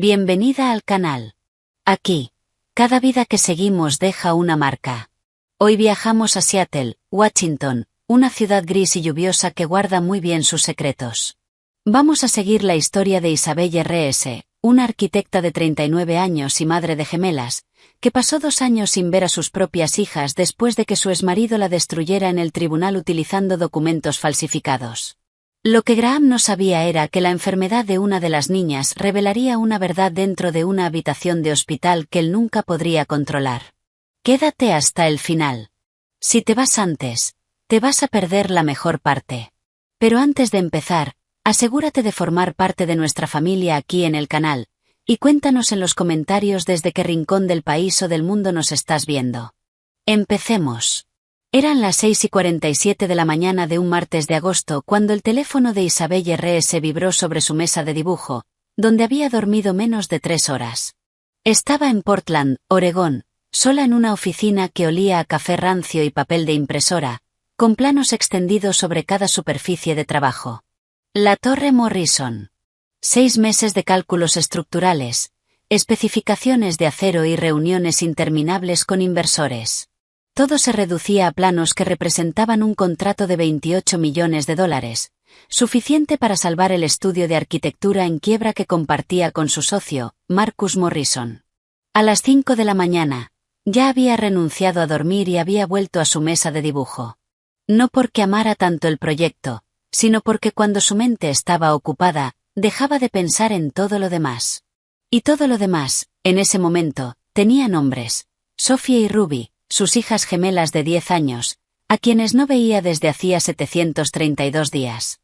Bienvenida al canal. Aquí, cada vida que seguimos deja una marca. Hoy viajamos a Seattle, Washington, una ciudad gris y lluviosa que guarda muy bien sus secretos. Vamos a seguir la historia de Isabel R.S., una arquitecta de 39 años y madre de gemelas, que pasó 2 años sin ver a sus propias hijas después de que su exmarido la destruyera en el tribunal utilizando documentos falsificados. Lo que Graham no sabía era que la enfermedad de una de las niñas revelaría una verdad dentro de una habitación de hospital que él nunca podría controlar. Quédate hasta el final. Si te vas antes, te vas a perder la mejor parte. Pero antes de empezar, asegúrate de formar parte de nuestra familia aquí en el canal, y cuéntanos en los comentarios desde qué rincón del país o del mundo nos estás viendo. Empecemos. Eran las 6:47 de la mañana de un martes de agosto cuando el teléfono de Isabel R.S. vibró sobre su mesa de dibujo, donde había dormido menos de 3 horas. Estaba en Portland, Oregón, sola en una oficina que olía a café rancio y papel de impresora, con planos extendidos sobre cada superficie de trabajo. La Torre Morrison. 6 meses de cálculos estructurales, especificaciones de acero y reuniones interminables con inversores. Todo se reducía a planos que representaban un contrato de $28 millones, suficiente para salvar el estudio de arquitectura en quiebra que compartía con su socio, Marcus Morrison. A las 5 de la mañana, ya había renunciado a dormir y había vuelto a su mesa de dibujo. No porque amara tanto el proyecto, sino porque cuando su mente estaba ocupada, dejaba de pensar en todo lo demás. Y todo lo demás, en ese momento, tenía nombres: Sophie y Ruby, sus hijas gemelas de 10 años, a quienes no veía desde hacía 732 días.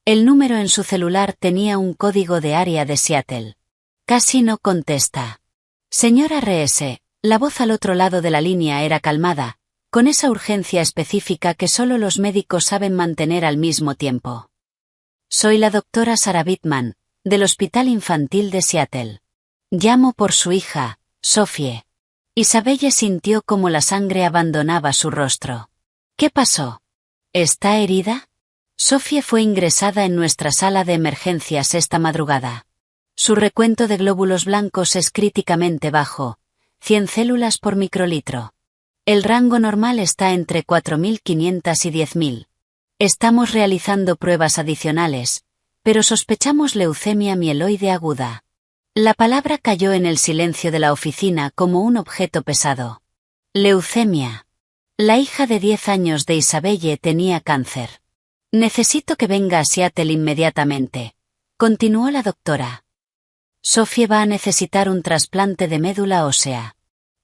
El número en su celular tenía un código de área de Seattle. Casi no contesta. Señora R.S., la voz al otro lado de la línea era calmada, con esa urgencia específica que solo los médicos saben mantener al mismo tiempo. Soy la doctora Sarah Bittman, del Hospital Infantil de Seattle. Llamo por su hija, Sophie. Isabelle sintió como la sangre abandonaba su rostro. ¿Qué pasó? ¿Está herida? Sophie fue ingresada en nuestra sala de emergencias esta madrugada. Su recuento de glóbulos blancos es críticamente bajo, 100 células por microlitro. El rango normal está entre 4.500 y 10.000. Estamos realizando pruebas adicionales, pero sospechamos leucemia mieloide aguda. La palabra cayó en el silencio de la oficina como un objeto pesado. Leucemia. La hija de 10 años de Isabelle tenía cáncer. Necesito que venga a Seattle inmediatamente, continuó la doctora. Sophie va a necesitar un trasplante de médula ósea.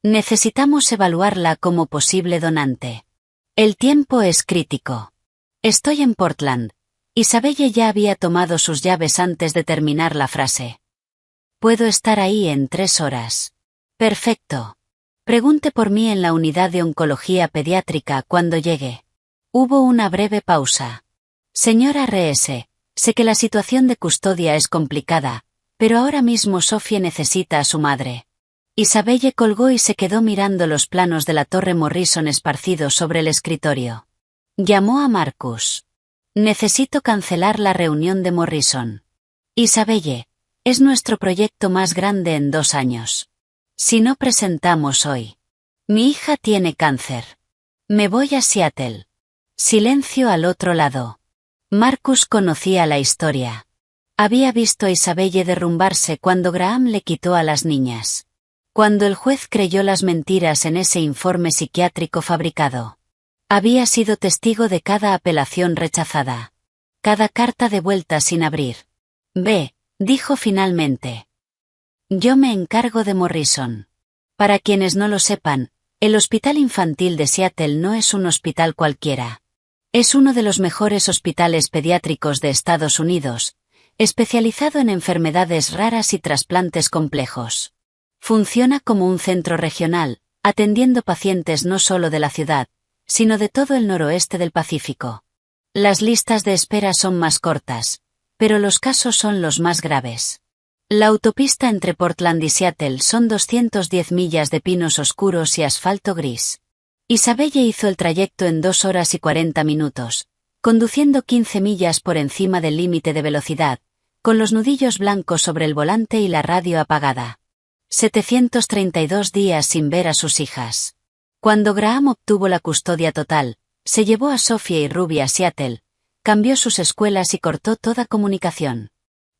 Necesitamos evaluarla como posible donante. El tiempo es crítico. Estoy en Portland. Isabelle ya había tomado sus llaves antes de terminar la frase. Puedo estar ahí en 3 horas. Perfecto. Pregunte por mí en la unidad de oncología pediátrica cuando llegue. Hubo una breve pausa. Señora R.S., sé que la situación de custodia es complicada, pero ahora mismo Sophie necesita a su madre. Isabelle colgó y se quedó mirando los planos de la Torre Morrison esparcidos sobre el escritorio. Llamó a Marcus. Necesito cancelar la reunión de Morrison. Isabelle, es nuestro proyecto más grande en 2 años. Si no presentamos hoy. Mi hija tiene cáncer. Me voy a Seattle. Silencio al otro lado. Marcus conocía la historia. Había visto a Isabelle derrumbarse cuando Graham le quitó a las niñas. Cuando el juez creyó las mentiras en ese informe psiquiátrico fabricado. Había sido testigo de cada apelación rechazada. Cada carta devuelta sin abrir. Ve, dijo finalmente. Yo me encargo de Morrison. Para quienes no lo sepan, el Hospital Infantil de Seattle no es un hospital cualquiera. Es uno de los mejores hospitales pediátricos de Estados Unidos, especializado en enfermedades raras y trasplantes complejos. Funciona como un centro regional, atendiendo pacientes no solo de la ciudad, sino de todo el noroeste del Pacífico. Las listas de espera son más cortas, pero los casos son los más graves. La autopista entre Portland y Seattle son 210 millas de pinos oscuros y asfalto gris. Isabelle hizo el trayecto en 2 horas y 40 minutos, conduciendo 15 millas por encima del límite de velocidad, con los nudillos blancos sobre el volante y la radio apagada. 732 días sin ver a sus hijas. Cuando Graham obtuvo la custodia total, se llevó a Sophie y Ruby a Seattle, cambió sus escuelas y cortó toda comunicación.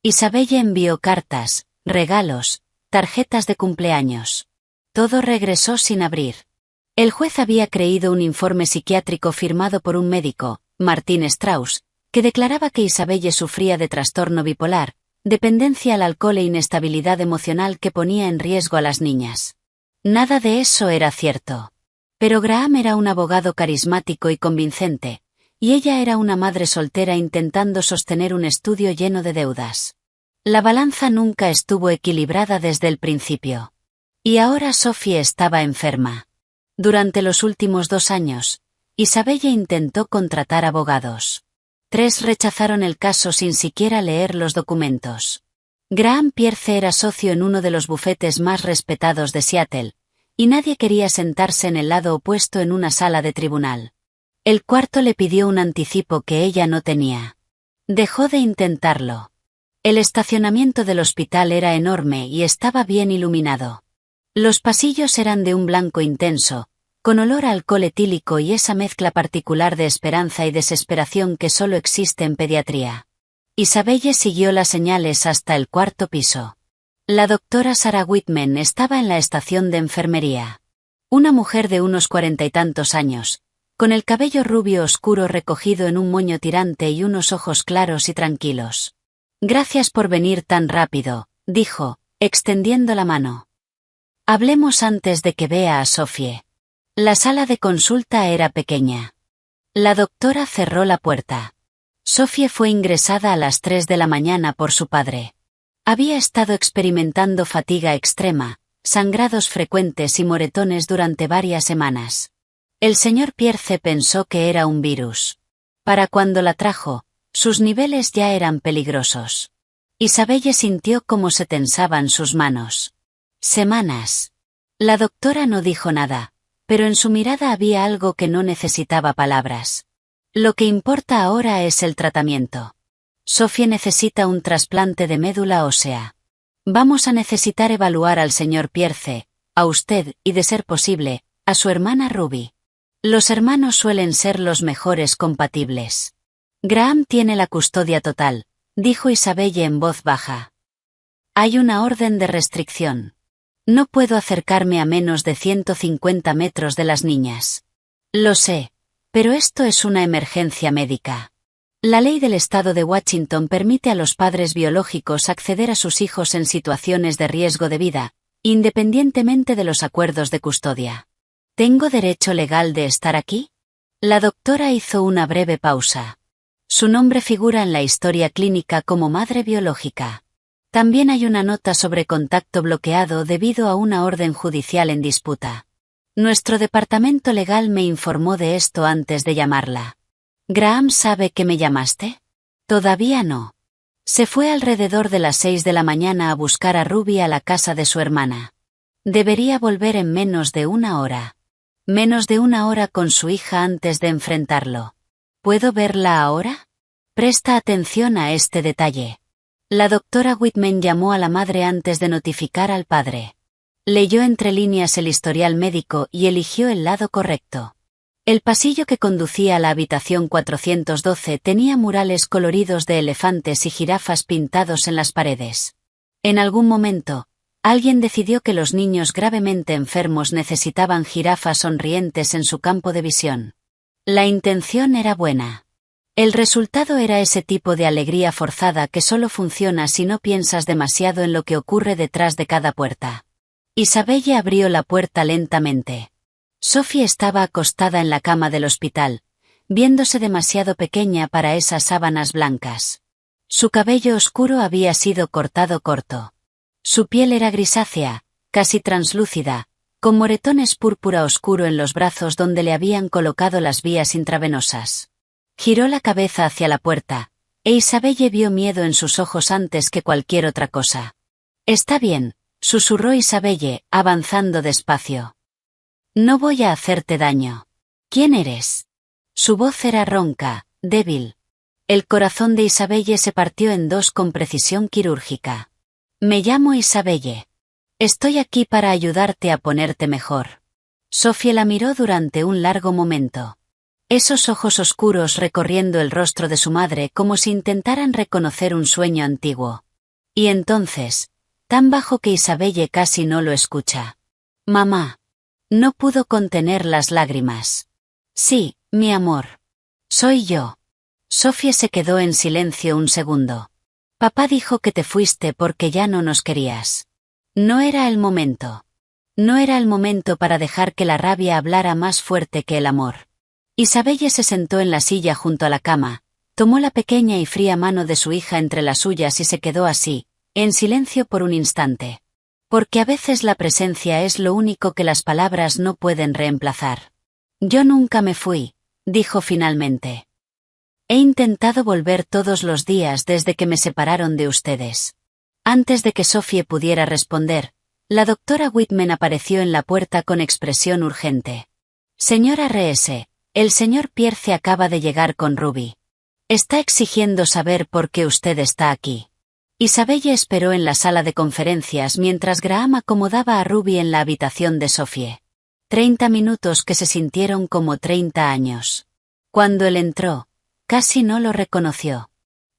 Isabelle envió cartas, regalos, tarjetas de cumpleaños. Todo regresó sin abrir. El juez había creído un informe psiquiátrico firmado por un médico, Martin Strauss, que declaraba que Isabelle sufría de trastorno bipolar, dependencia al alcohol e inestabilidad emocional que ponía en riesgo a las niñas. Nada de eso era cierto. Pero Graham era un abogado carismático y convincente, y ella era una madre soltera intentando sostener un estudio lleno de deudas. La balanza nunca estuvo equilibrada desde el principio. Y ahora Sophie estaba enferma. Durante los últimos 2 años, Isabelle intentó contratar abogados. 3 rechazaron el caso sin siquiera leer los documentos. Graham Pierce era socio en uno de los bufetes más respetados de Seattle, y nadie quería sentarse en el lado opuesto en una sala de tribunal. El cuarto le pidió un anticipo que ella no tenía. Dejó de intentarlo. El estacionamiento del hospital era enorme y estaba bien iluminado. Los pasillos eran de un blanco intenso, con olor a alcohol etílico y esa mezcla particular de esperanza y desesperación que solo existe en pediatría. Isabelle siguió las señales hasta el 4.º piso. La doctora Sarah Whitman estaba en la estación de enfermería. Una mujer de unos 40 y tantos años, con el cabello rubio oscuro recogido en un moño tirante y unos ojos claros y tranquilos. «Gracias por venir tan rápido», dijo, extendiendo la mano. «Hablemos antes de que vea a Sophie». La sala de consulta era pequeña. La doctora cerró la puerta. Sophie fue ingresada a las 3 de la mañana por su padre. Había estado experimentando fatiga extrema, sangrados frecuentes y moretones durante varias semanas. El señor Pierce pensó que era un virus. Para cuando la trajo, sus niveles ya eran peligrosos. Isabelle sintió cómo se tensaban sus manos. Semanas. La doctora no dijo nada, pero en su mirada había algo que no necesitaba palabras. Lo que importa ahora es el tratamiento. Sophie necesita un trasplante de médula ósea. Vamos a necesitar evaluar al señor Pierce, a usted y, de ser posible, a su hermana Ruby. Los hermanos suelen ser los mejores compatibles. Graham tiene la custodia total, dijo Isabelle en voz baja. Hay una orden de restricción. No puedo acercarme a menos de 150 metros de las niñas. Lo sé, pero esto es una emergencia médica. La ley del estado de Washington permite a los padres biológicos acceder a sus hijos en situaciones de riesgo de vida, independientemente de los acuerdos de custodia. ¿Tengo derecho legal de estar aquí? La doctora hizo una breve pausa. Su nombre figura en la historia clínica como madre biológica. También hay una nota sobre contacto bloqueado debido a una orden judicial en disputa. Nuestro departamento legal me informó de esto antes de llamarla. ¿Graham sabe que me llamaste? Todavía no. Se fue alrededor de las 6 de la mañana a buscar a Ruby a la casa de su hermana. Debería volver en menos de 1 hora. Menos de 1 hora con su hija antes de enfrentarlo. ¿Puedo verla ahora? Presta atención a este detalle. La doctora Whitman llamó a la madre antes de notificar al padre. Leyó entre líneas el historial médico y eligió el lado correcto. El pasillo que conducía a la habitación 412 tenía murales coloridos de elefantes y jirafas pintados en las paredes. En algún momento, alguien decidió que los niños gravemente enfermos necesitaban jirafas sonrientes en su campo de visión. La intención era buena. El resultado era ese tipo de alegría forzada que solo funciona si no piensas demasiado en lo que ocurre detrás de cada puerta. Isabelle abrió la puerta lentamente. Sophie estaba acostada en la cama del hospital, viéndose demasiado pequeña para esas sábanas blancas. Su cabello oscuro había sido cortado corto. Su piel era grisácea, casi translúcida, con moretones púrpura oscuro en los brazos donde le habían colocado las vías intravenosas. Giró la cabeza hacia la puerta, e Isabelle vio miedo en sus ojos antes que cualquier otra cosa. «Está bien», susurró Isabelle, avanzando despacio. «No voy a hacerte daño. ¿Quién eres?» Su voz era ronca, débil. El corazón de Isabelle se partió en dos con precisión quirúrgica. Me llamo Isabelle. Estoy aquí para ayudarte a ponerte mejor. Sophie la miró durante un largo momento. Esos ojos oscuros recorriendo el rostro de su madre como si intentaran reconocer un sueño antiguo. Y entonces, tan bajo que Isabelle casi no lo escucha. Mamá. No pudo contener las lágrimas. Sí, mi amor. Soy yo. Sophie se quedó en silencio un segundo. Papá dijo que te fuiste porque ya no nos querías. No era el momento. No era el momento para dejar que la rabia hablara más fuerte que el amor. Isabelle se sentó en la silla junto a la cama, tomó la pequeña y fría mano de su hija entre las suyas y se quedó así, en silencio por un instante. Porque a veces la presencia es lo único que las palabras no pueden reemplazar. Yo nunca me fui, dijo finalmente. He intentado volver todos los días desde que me separaron de ustedes. Antes de que Sophie pudiera responder, la doctora Whitman apareció en la puerta con expresión urgente. Señora R.S., el señor Pierce acaba de llegar con Ruby. Está exigiendo saber por qué usted está aquí. Isabelle esperó en la sala de conferencias mientras Graham acomodaba a Ruby en la habitación de Sophie. 30 minutos que se sintieron como 30 años. Cuando él entró, casi no lo reconoció.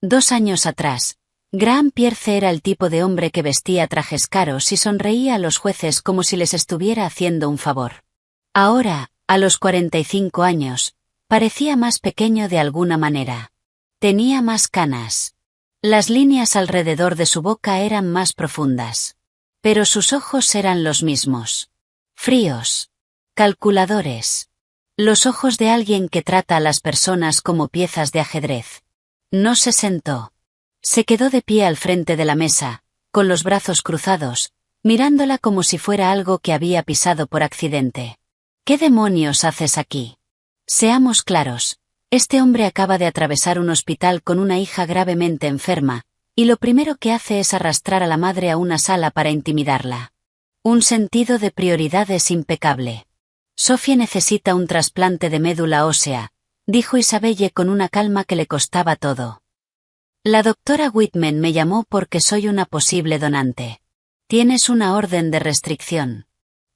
2 años atrás, Graham Pierce era el tipo de hombre que vestía trajes caros y sonreía a los jueces como si les estuviera haciendo un favor. Ahora, a los 45 años, parecía más pequeño de alguna manera. Tenía más canas. Las líneas alrededor de su boca eran más profundas. Pero sus ojos eran los mismos. Fríos. Calculadores. Los ojos de alguien que trata a las personas como piezas de ajedrez. No se sentó. Se quedó de pie al frente de la mesa, con los brazos cruzados, mirándola como si fuera algo que había pisado por accidente. ¿Qué demonios haces aquí? Seamos claros, este hombre acaba de atravesar un hospital con una hija gravemente enferma, y lo primero que hace es arrastrar a la madre a una sala para intimidarla. Un sentido de prioridades impecable. Sophie necesita un trasplante de médula ósea, dijo Isabelle con una calma que le costaba todo. La doctora Whitman me llamó porque soy una posible donante. Tienes una orden de restricción.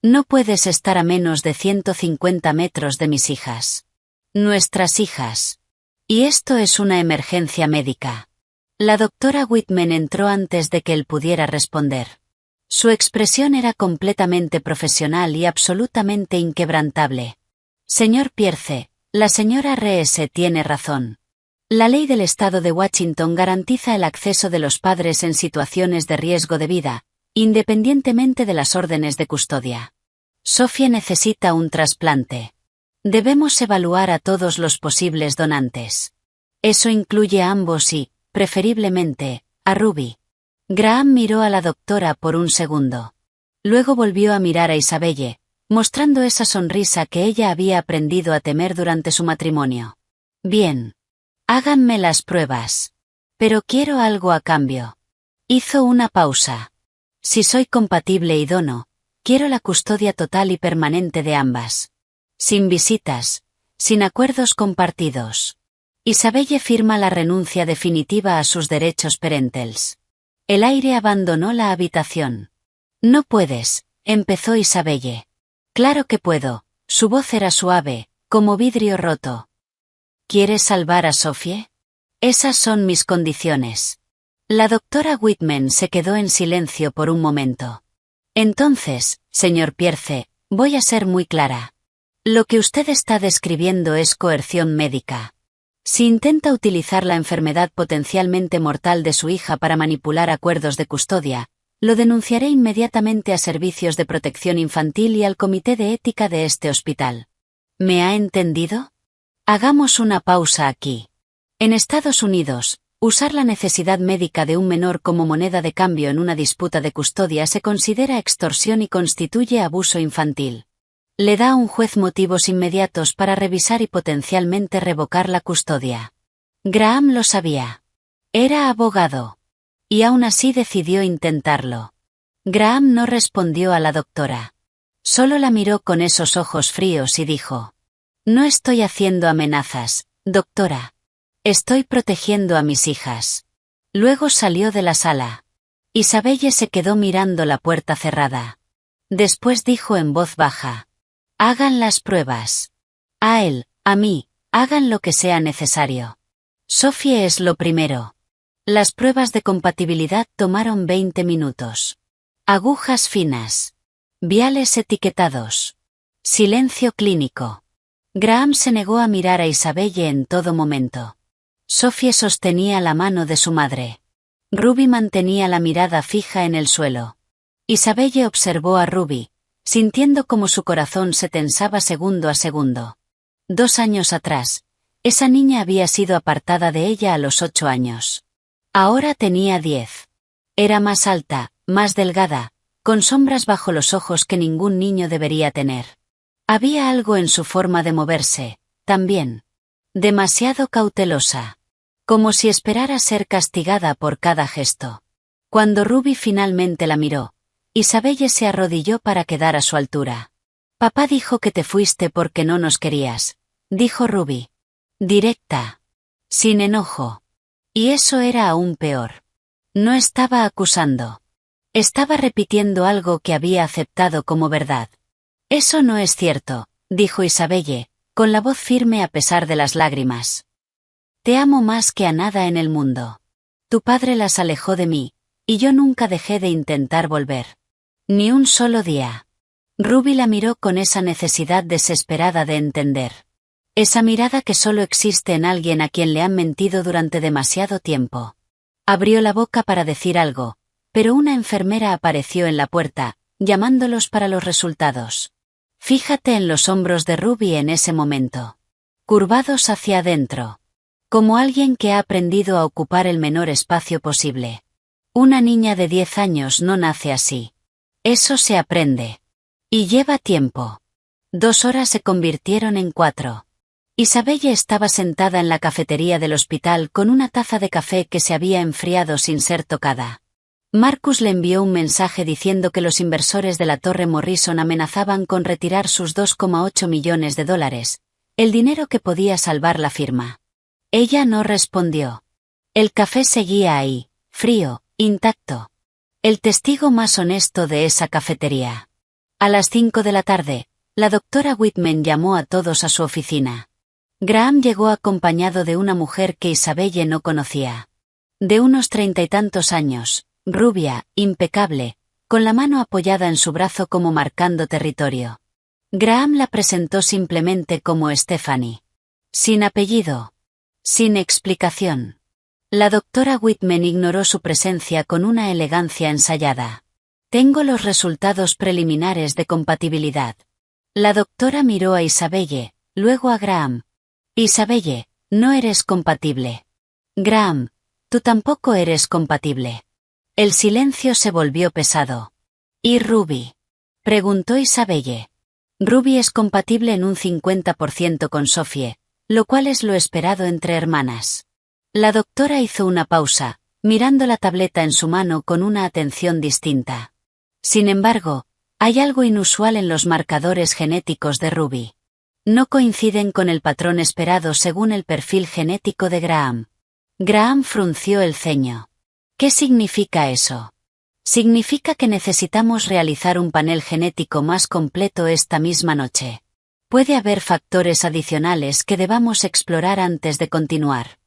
No puedes estar a menos de 150 metros de mis hijas. Nuestras hijas. Y esto es una emergencia médica. La doctora Whitman entró antes de que él pudiera responder. Su expresión era completamente profesional y absolutamente inquebrantable. Señor Pierce, la señora R.S. tiene razón. La ley del estado de Washington garantiza el acceso de los padres en situaciones de riesgo de vida, independientemente de las órdenes de custodia. Sophie necesita un trasplante. Debemos evaluar a todos los posibles donantes. Eso incluye a ambos y, preferiblemente, a Ruby. Graham miró a la doctora por un segundo. Luego volvió a mirar a Isabelle, mostrando esa sonrisa que ella había aprendido a temer durante su matrimonio. Bien. Háganme las pruebas. Pero quiero algo a cambio. Hizo una pausa. Si soy compatible y dono, quiero la custodia total y permanente de ambas. Sin visitas, sin acuerdos compartidos. Isabelle firma la renuncia definitiva a sus derechos parentales. El aire abandonó la habitación. No puedes, empezó Isabelle. Claro que puedo, su voz era suave, como vidrio roto. ¿Quieres salvar a Sophie? Esas son mis condiciones. La doctora Whitman se quedó en silencio por un momento. Entonces, señor Pierce, voy a ser muy clara. Lo que usted está describiendo es coerción médica. Si intenta utilizar la enfermedad potencialmente mortal de su hija para manipular acuerdos de custodia, lo denunciaré inmediatamente a Servicios de Protección Infantil y al Comité de Ética de este hospital. ¿Me ha entendido? Hagamos una pausa aquí. En Estados Unidos, usar la necesidad médica de un menor como moneda de cambio en una disputa de custodia se considera extorsión y constituye abuso infantil. Le da a un juez motivos inmediatos para revisar y potencialmente revocar la custodia. Graham lo sabía. Era abogado. Y aún así decidió intentarlo. Graham no respondió a la doctora. Solo la miró con esos ojos fríos y dijo: No estoy haciendo amenazas, doctora. Estoy protegiendo a mis hijas. Luego salió de la sala. Isabelle se quedó mirando la puerta cerrada. Después dijo en voz baja. Hagan las pruebas. A él, a mí, hagan lo que sea necesario. Sophie es lo primero. Las pruebas de compatibilidad tomaron 20 minutos. Agujas finas. Viales etiquetados. Silencio clínico. Graham se negó a mirar a Isabelle en todo momento. Sophie sostenía la mano de su madre. Ruby mantenía la mirada fija en el suelo. Isabelle observó a Ruby, sintiendo como su corazón se tensaba segundo a segundo. 2 años atrás, esa niña había sido apartada de ella a los 8 años. Ahora tenía 10. Era más alta, más delgada, con sombras bajo los ojos que ningún niño debería tener. Había algo en su forma de moverse, también. Demasiado cautelosa. Como si esperara ser castigada por cada gesto. Cuando Ruby finalmente la miró, Isabelle se arrodilló para quedar a su altura. Papá dijo que te fuiste porque no nos querías, dijo Ruby. Directa. Sin enojo. Y eso era aún peor. No estaba acusando. Estaba repitiendo algo que había aceptado como verdad. Eso no es cierto, dijo Isabelle, con la voz firme a pesar de las lágrimas. Te amo más que a nada en el mundo. Tu padre las alejó de mí, y yo nunca dejé de intentar volver. Ni un solo día. Ruby la miró con esa necesidad desesperada de entender. Esa mirada que solo existe en alguien a quien le han mentido durante demasiado tiempo. Abrió la boca para decir algo, pero una enfermera apareció en la puerta, llamándolos para los resultados. Fíjate en los hombros de Ruby en ese momento. Curvados hacia adentro. Como alguien que ha aprendido a ocupar el menor espacio posible. Una niña de 10 años no nace así. Eso se aprende. Y lleva tiempo. 2 horas se convirtieron en 4. Isabelle estaba sentada en la cafetería del hospital con una taza de café que se había enfriado sin ser tocada. Marcus le envió un mensaje diciendo que los inversores de la Torre Morrison amenazaban con retirar sus $2,8 millones, el dinero que podía salvar la firma. Ella no respondió. El café seguía ahí, frío, intacto. El testigo más honesto de esa cafetería. A las 5 de la tarde, la doctora Whitman llamó a todos a su oficina. Graham llegó acompañado de una mujer que Isabelle no conocía. De unos 30 y tantos años, rubia, impecable, con la mano apoyada en su brazo como marcando territorio. Graham la presentó simplemente como Stephanie. Sin apellido. Sin explicación. La doctora Whitman ignoró su presencia con una elegancia ensayada. Tengo los resultados preliminares de compatibilidad. La doctora miró a Isabelle, luego a Graham. Isabelle, no eres compatible. Graham, tú tampoco eres compatible. El silencio se volvió pesado. ¿Y Ruby? Preguntó Isabelle. Ruby es compatible en un 50% con Sophie, lo cual es lo esperado entre hermanas. La doctora hizo una pausa, mirando la tableta en su mano con una atención distinta. Sin embargo, hay algo inusual en los marcadores genéticos de Ruby. No coinciden con el patrón esperado según el perfil genético de Graham. Graham frunció el ceño. ¿Qué significa eso? Significa que necesitamos realizar un panel genético más completo esta misma noche. Puede haber factores adicionales que debamos explorar antes de continuar.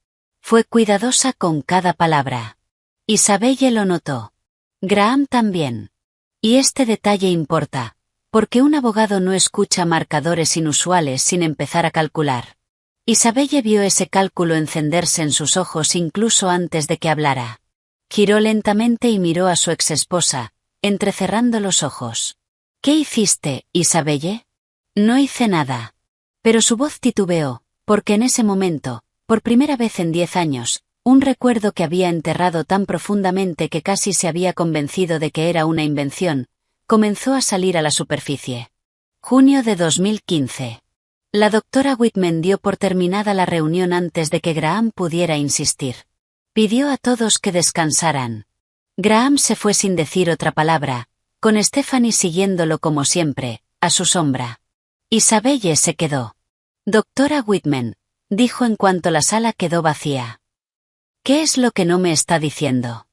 Fue cuidadosa con cada palabra. Isabelle lo notó. Graham también. Y este detalle importa, porque un abogado no escucha marcadores inusuales sin empezar a calcular. Isabelle vio ese cálculo encenderse en sus ojos incluso antes de que hablara. Giró lentamente y miró a su exesposa, entrecerrando los ojos. ¿Qué hiciste, Isabelle? No hice nada. Pero su voz titubeó, porque en ese momento, por primera vez en 10 años, un recuerdo que había enterrado tan profundamente que casi se había convencido de que era una invención, comenzó a salir a la superficie. Junio de 2015. La doctora Whitman dio por terminada la reunión antes de que Graham pudiera insistir. Pidió a todos que descansaran. Graham se fue sin decir otra palabra, con Stephanie siguiéndolo como siempre, a su sombra. Isabelle se quedó. Doctora Whitman, dijo en cuanto la sala quedó vacía. ¿Qué es lo que no me está diciendo?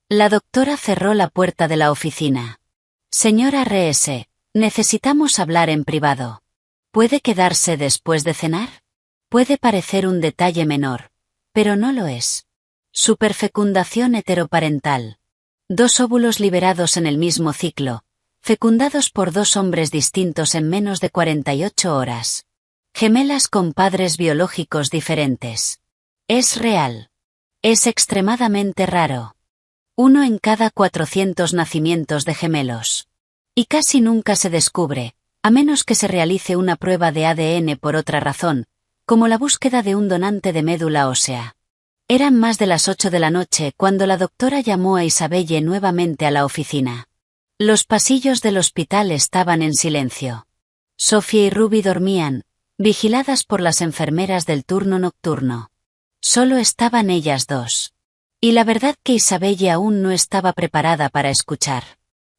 La doctora cerró la puerta de la oficina. Señora R.S., necesitamos hablar en privado. ¿Puede quedarse después de cenar? Puede parecer un detalle menor, pero no lo es. Superfecundación heteroparental. 2 óvulos liberados en el mismo ciclo, fecundados por 2 hombres distintos en menos de 48 horas. Gemelas con padres biológicos diferentes. Es real. Es extremadamente raro. 1 en cada 400 nacimientos de gemelos. Y casi nunca se descubre, a menos que se realice una prueba de ADN por otra razón, como la búsqueda de un donante de médula ósea. Eran más de las 8 de la noche cuando la doctora llamó a Isabelle nuevamente a la oficina. Los pasillos del hospital estaban en silencio. Sophie y Ruby dormían, vigiladas por las enfermeras del turno nocturno. Solo estaban ellas dos. Y la verdad que Isabelle aún no estaba preparada para escuchar.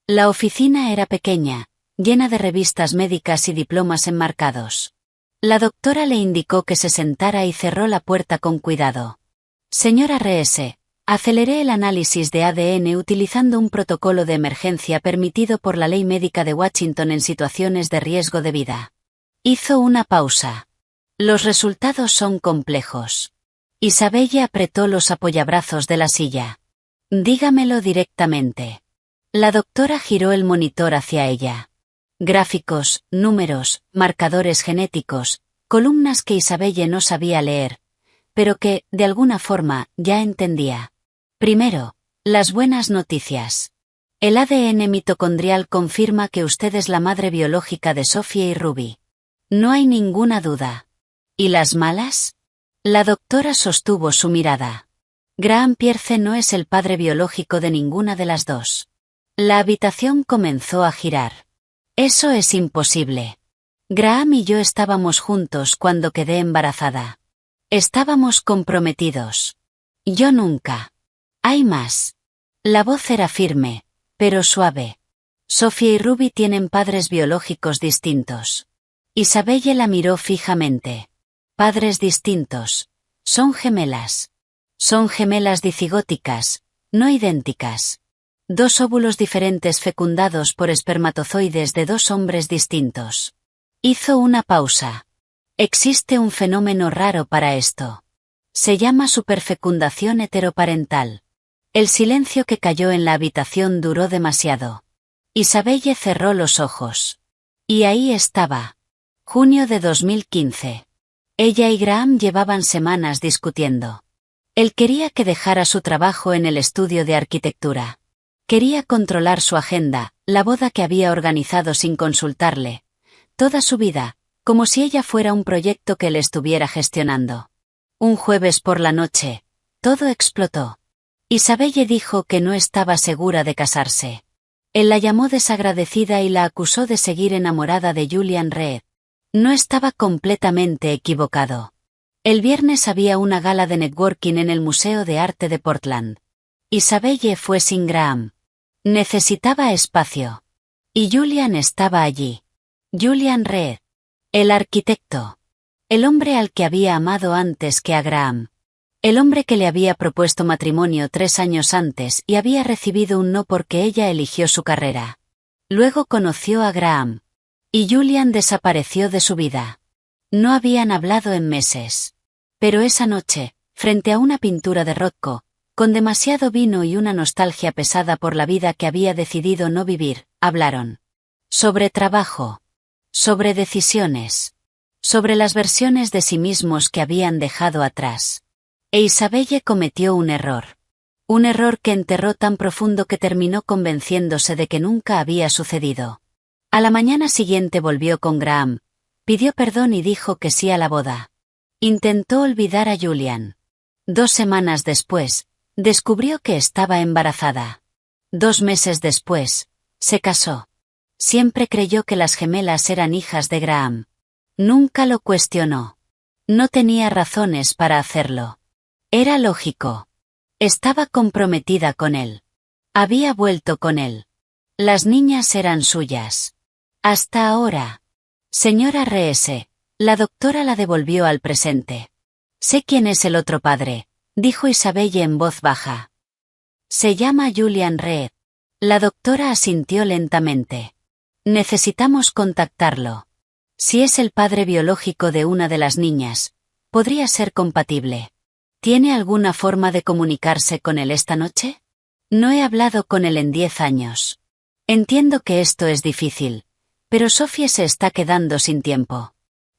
La oficina era pequeña, llena de revistas médicas y diplomas enmarcados. La doctora le indicó que se sentara y cerró la puerta con cuidado. Señora R.S., aceleré el análisis de ADN utilizando un protocolo de emergencia permitido por la Ley Médica de Washington en situaciones de riesgo de vida. Hizo una pausa. Los resultados son complejos. Isabelle apretó los apoyabrazos de la silla. Dígamelo directamente. La doctora giró el monitor hacia ella. Gráficos, números, marcadores genéticos, columnas que Isabelle no sabía leer, pero que, de alguna forma, ya entendía. Primero, las buenas noticias. El ADN mitocondrial confirma que usted es la madre biológica de Sophie y Ruby. No hay ninguna duda. ¿Y las malas? La doctora sostuvo su mirada. Graham Pierce no es el padre biológico de ninguna de las dos. La habitación comenzó a girar. Eso es imposible. Graham y yo estábamos juntos cuando quedé embarazada. Estábamos comprometidos. Yo nunca. Hay más. La voz era firme, pero suave. Sophie y Ruby tienen padres biológicos distintos. Isabelle la miró fijamente. Padres distintos. Son gemelas. Son gemelas dicigóticas, no idénticas. 2 óvulos diferentes fecundados por espermatozoides de 2 hombres distintos. Hizo una pausa. Existe un fenómeno raro para esto. Se llama superfecundación heteroparental. El silencio que cayó en la habitación duró demasiado. Isabelle cerró los ojos. Y ahí estaba. Junio de 2015. Ella y Graham llevaban semanas discutiendo. Él quería que dejara su trabajo en el estudio de arquitectura. Quería controlar su agenda, la boda que había organizado sin consultarle. Toda su vida, como si ella fuera un proyecto que él estuviera gestionando. Un jueves por la noche, todo explotó. Isabelle dijo que no estaba segura de casarse. Él la llamó desagradecida y la acusó de seguir enamorada de Julian Reed. No estaba completamente equivocado. El viernes había una gala de networking en el Museo de Arte de Portland. Isabelle fue sin Graham. Necesitaba espacio. Y Julian estaba allí. Julian Reed. El arquitecto. El hombre al que había amado antes que a Graham. El hombre que le había propuesto matrimonio 3 años antes y había recibido un no porque ella eligió su carrera. Luego conoció a Graham. Y Julian desapareció de su vida. No habían hablado en meses. Pero esa noche, frente a una pintura de Rothko, con demasiado vino y una nostalgia pesada por la vida que había decidido no vivir, hablaron. Sobre trabajo. Sobre decisiones. Sobre las versiones de sí mismos que habían dejado atrás. E Isabelle cometió un error. Un error que enterró tan profundo que terminó convenciéndose de que nunca había sucedido. A la mañana siguiente volvió con Graham, pidió perdón y dijo que sí a la boda. Intentó olvidar a Julian. 2 semanas después, descubrió que estaba embarazada. 2 meses después, se casó. Siempre creyó que las gemelas eran hijas de Graham. Nunca lo cuestionó. No tenía razones para hacerlo. Era lógico. Estaba comprometida con él. Había vuelto con él. Las niñas eran suyas. Hasta ahora. Señora R.S., la doctora la devolvió al presente. Sé quién es el otro padre, dijo Isabelle en voz baja. Se llama Julian Reed. La doctora asintió lentamente. Necesitamos contactarlo. Si es el padre biológico de una de las niñas, podría ser compatible. ¿Tiene alguna forma de comunicarse con él esta noche? No he hablado con él en 10 años. Entiendo que esto es difícil, pero Sophie se está quedando sin tiempo.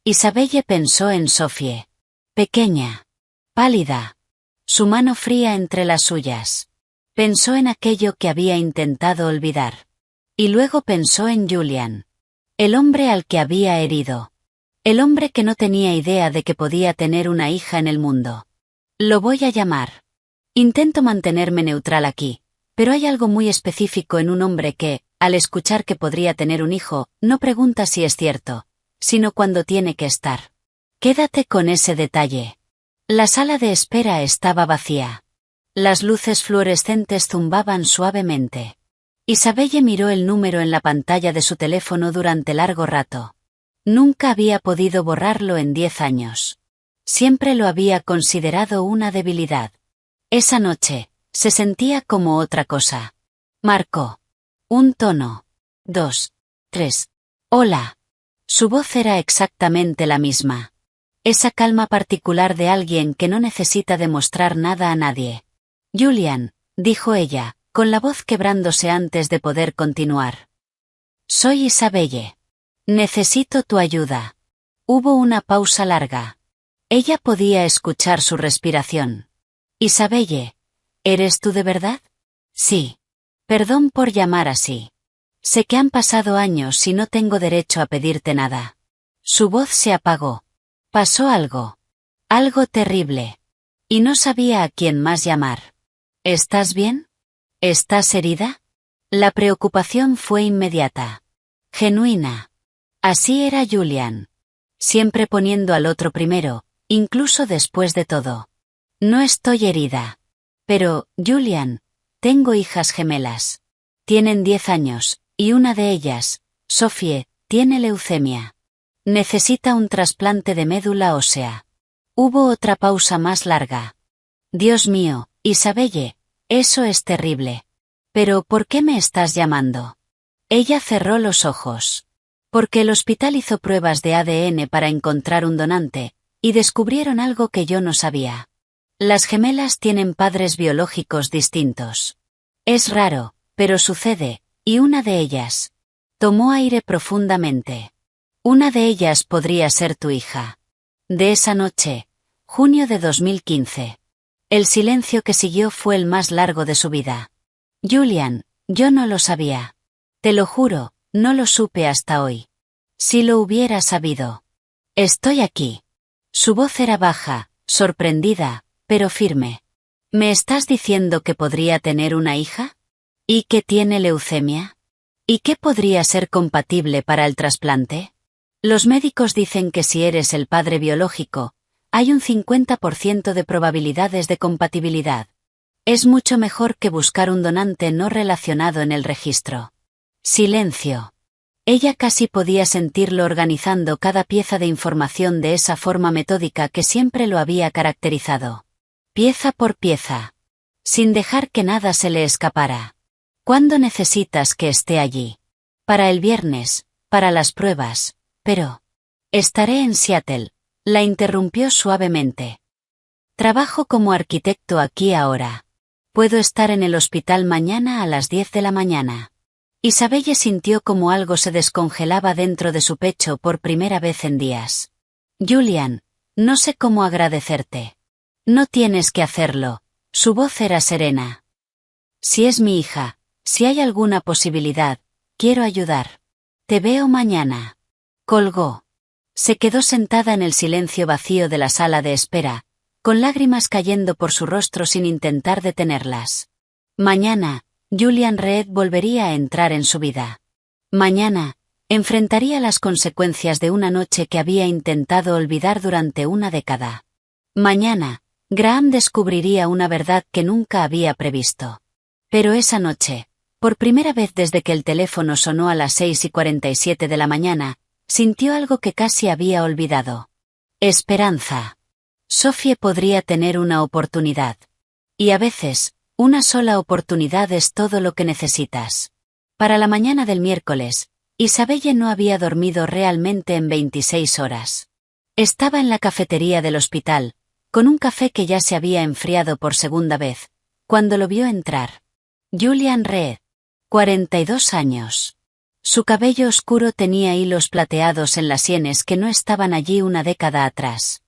Isabelle pensó en Sophie. Pequeña. Pálida. Su mano fría entre las suyas. Pensó en aquello que había intentado olvidar. Y luego pensó en Julian. El hombre al que había herido. El hombre que no tenía idea de que podía tener una hija en el mundo. Lo voy a llamar. Intento mantenerme neutral aquí, pero hay algo muy específico en un hombre que, al escuchar que podría tener un hijo, no pregunta si es cierto, sino cuando tiene que estar. Quédate con ese detalle. La sala de espera estaba vacía. Las luces fluorescentes zumbaban suavemente. Isabelle miró el número en la pantalla de su teléfono durante largo rato. Nunca había podido borrarlo en 10 años. Siempre lo había considerado una debilidad. Esa noche, se sentía como otra cosa. Marcó. Un tono. 2. 3. Hola. Su voz era exactamente la misma. Esa calma particular de alguien que no necesita demostrar nada a nadie. Julian, dijo ella, con la voz quebrándose antes de poder continuar. Soy Isabelle. Necesito tu ayuda. Hubo una pausa larga. Ella podía escuchar su respiración. Isabelle, ¿eres tú de verdad? Sí. Perdón por llamar así. Sé que han pasado años y no tengo derecho a pedirte nada. Su voz se apagó. Pasó algo. Algo terrible. Y no sabía a quién más llamar. ¿Estás bien? ¿Estás herida? La preocupación fue inmediata. Genuina. Así era Julian. Siempre poniendo al otro primero, incluso después de todo. No estoy herida. Pero, Julian, tengo hijas gemelas. Tienen 10 años, y una de ellas, Sophie, tiene leucemia. Necesita un trasplante de médula ósea. Hubo otra pausa más larga. Dios mío, Isabelle, eso es terrible. Pero, ¿por qué me estás llamando? Ella cerró los ojos. Porque el hospital hizo pruebas de ADN para encontrar un donante, y descubrieron algo que yo no sabía. Las gemelas tienen padres biológicos distintos. Es raro, pero sucede, y una de ellas. Tomó aire profundamente. Una de ellas podría ser tu hija. De esa noche, junio de 2015. El silencio que siguió fue el más largo de su vida. Julian, yo no lo sabía. Te lo juro, no lo supe hasta hoy. Si lo hubiera sabido. Estoy aquí. Su voz era baja, sorprendida, pero firme. ¿Me estás diciendo que podría tener una hija? ¿Y que tiene leucemia? ¿Y qué podría ser compatible para el trasplante? Los médicos dicen que si eres el padre biológico, hay un 50% de probabilidades de compatibilidad. Es mucho mejor que buscar un donante no relacionado en el registro. Silencio. Ella casi podía sentirlo organizando cada pieza de información de esa forma metódica que siempre lo había caracterizado. Pieza por pieza. Sin dejar que nada se le escapara. ¿Cuándo necesitas que esté allí? Para el viernes, para las pruebas. Pero. Estaré en Seattle, la interrumpió suavemente. Trabajo como arquitecto aquí ahora. Puedo estar en el hospital mañana a las 10 de la mañana. Isabelle sintió como algo se descongelaba dentro de su pecho por primera vez en días. Julian, no sé cómo agradecerte. No tienes que hacerlo. Su voz era serena. Si es mi hija, si hay alguna posibilidad, quiero ayudar. Te veo mañana. Colgó. Se quedó sentada en el silencio vacío de la sala de espera, con lágrimas cayendo por su rostro sin intentar detenerlas. Mañana, Julian Reed volvería a entrar en su vida. Mañana, enfrentaría las consecuencias de una noche que había intentado olvidar durante una década. Mañana, Graham descubriría una verdad que nunca había previsto. Pero esa noche, por primera vez desde que el teléfono sonó a las 6:47 de la mañana, sintió algo que casi había olvidado. Esperanza. Sophie podría tener una oportunidad. Y a veces, una sola oportunidad es todo lo que necesitas. Para la mañana del miércoles, Isabelle no había dormido realmente en 26 horas. Estaba en la cafetería del hospital, con un café que ya se había enfriado por segunda vez, cuando lo vio entrar. Julian Reed. 42 años. Su cabello oscuro tenía hilos plateados en las sienes que no estaban allí una década atrás.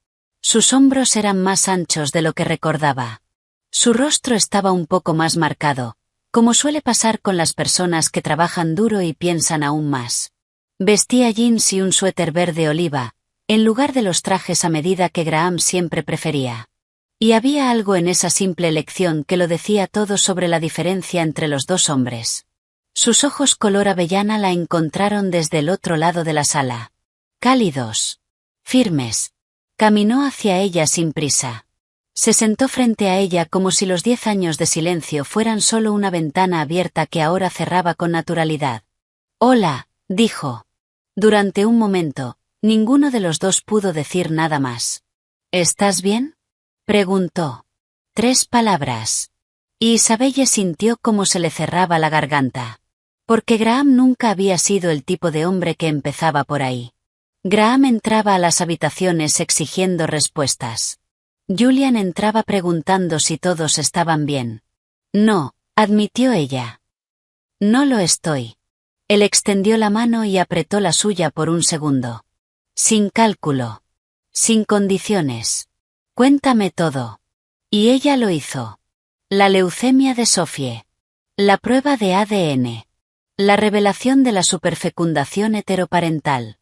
Sus hombros eran más anchos de lo que recordaba. Su rostro estaba un poco más marcado, como suele pasar con las personas que trabajan duro y piensan aún más. Vestía jeans y un suéter verde oliva, en lugar de los trajes a medida que Graham siempre prefería. Y había algo en esa simple elección que lo decía todo sobre la diferencia entre los dos hombres. Sus ojos color avellana la encontraron desde el otro lado de la sala. Cálidos. Firmes. Caminó hacia ella sin prisa. Se sentó frente a ella como si los 10 años de silencio fueran solo una ventana abierta que ahora cerraba con naturalidad. «Hola», dijo. Durante un momento, ninguno de los dos pudo decir nada más. «¿Estás bien?», preguntó. 3 palabras. Y Isabelle sintió cómo se le cerraba la garganta. Porque Graham nunca había sido el tipo de hombre que empezaba por ahí. Graham entraba a las habitaciones exigiendo respuestas. Julian entraba preguntando si todos estaban bien. «No», admitió ella. «No lo estoy». Él extendió la mano y apretó la suya por un segundo. «Sin cálculo. Sin condiciones. Cuéntame todo». Y ella lo hizo. La leucemia de Sophie. La prueba de ADN. La revelación de la superfecundación heteroparental.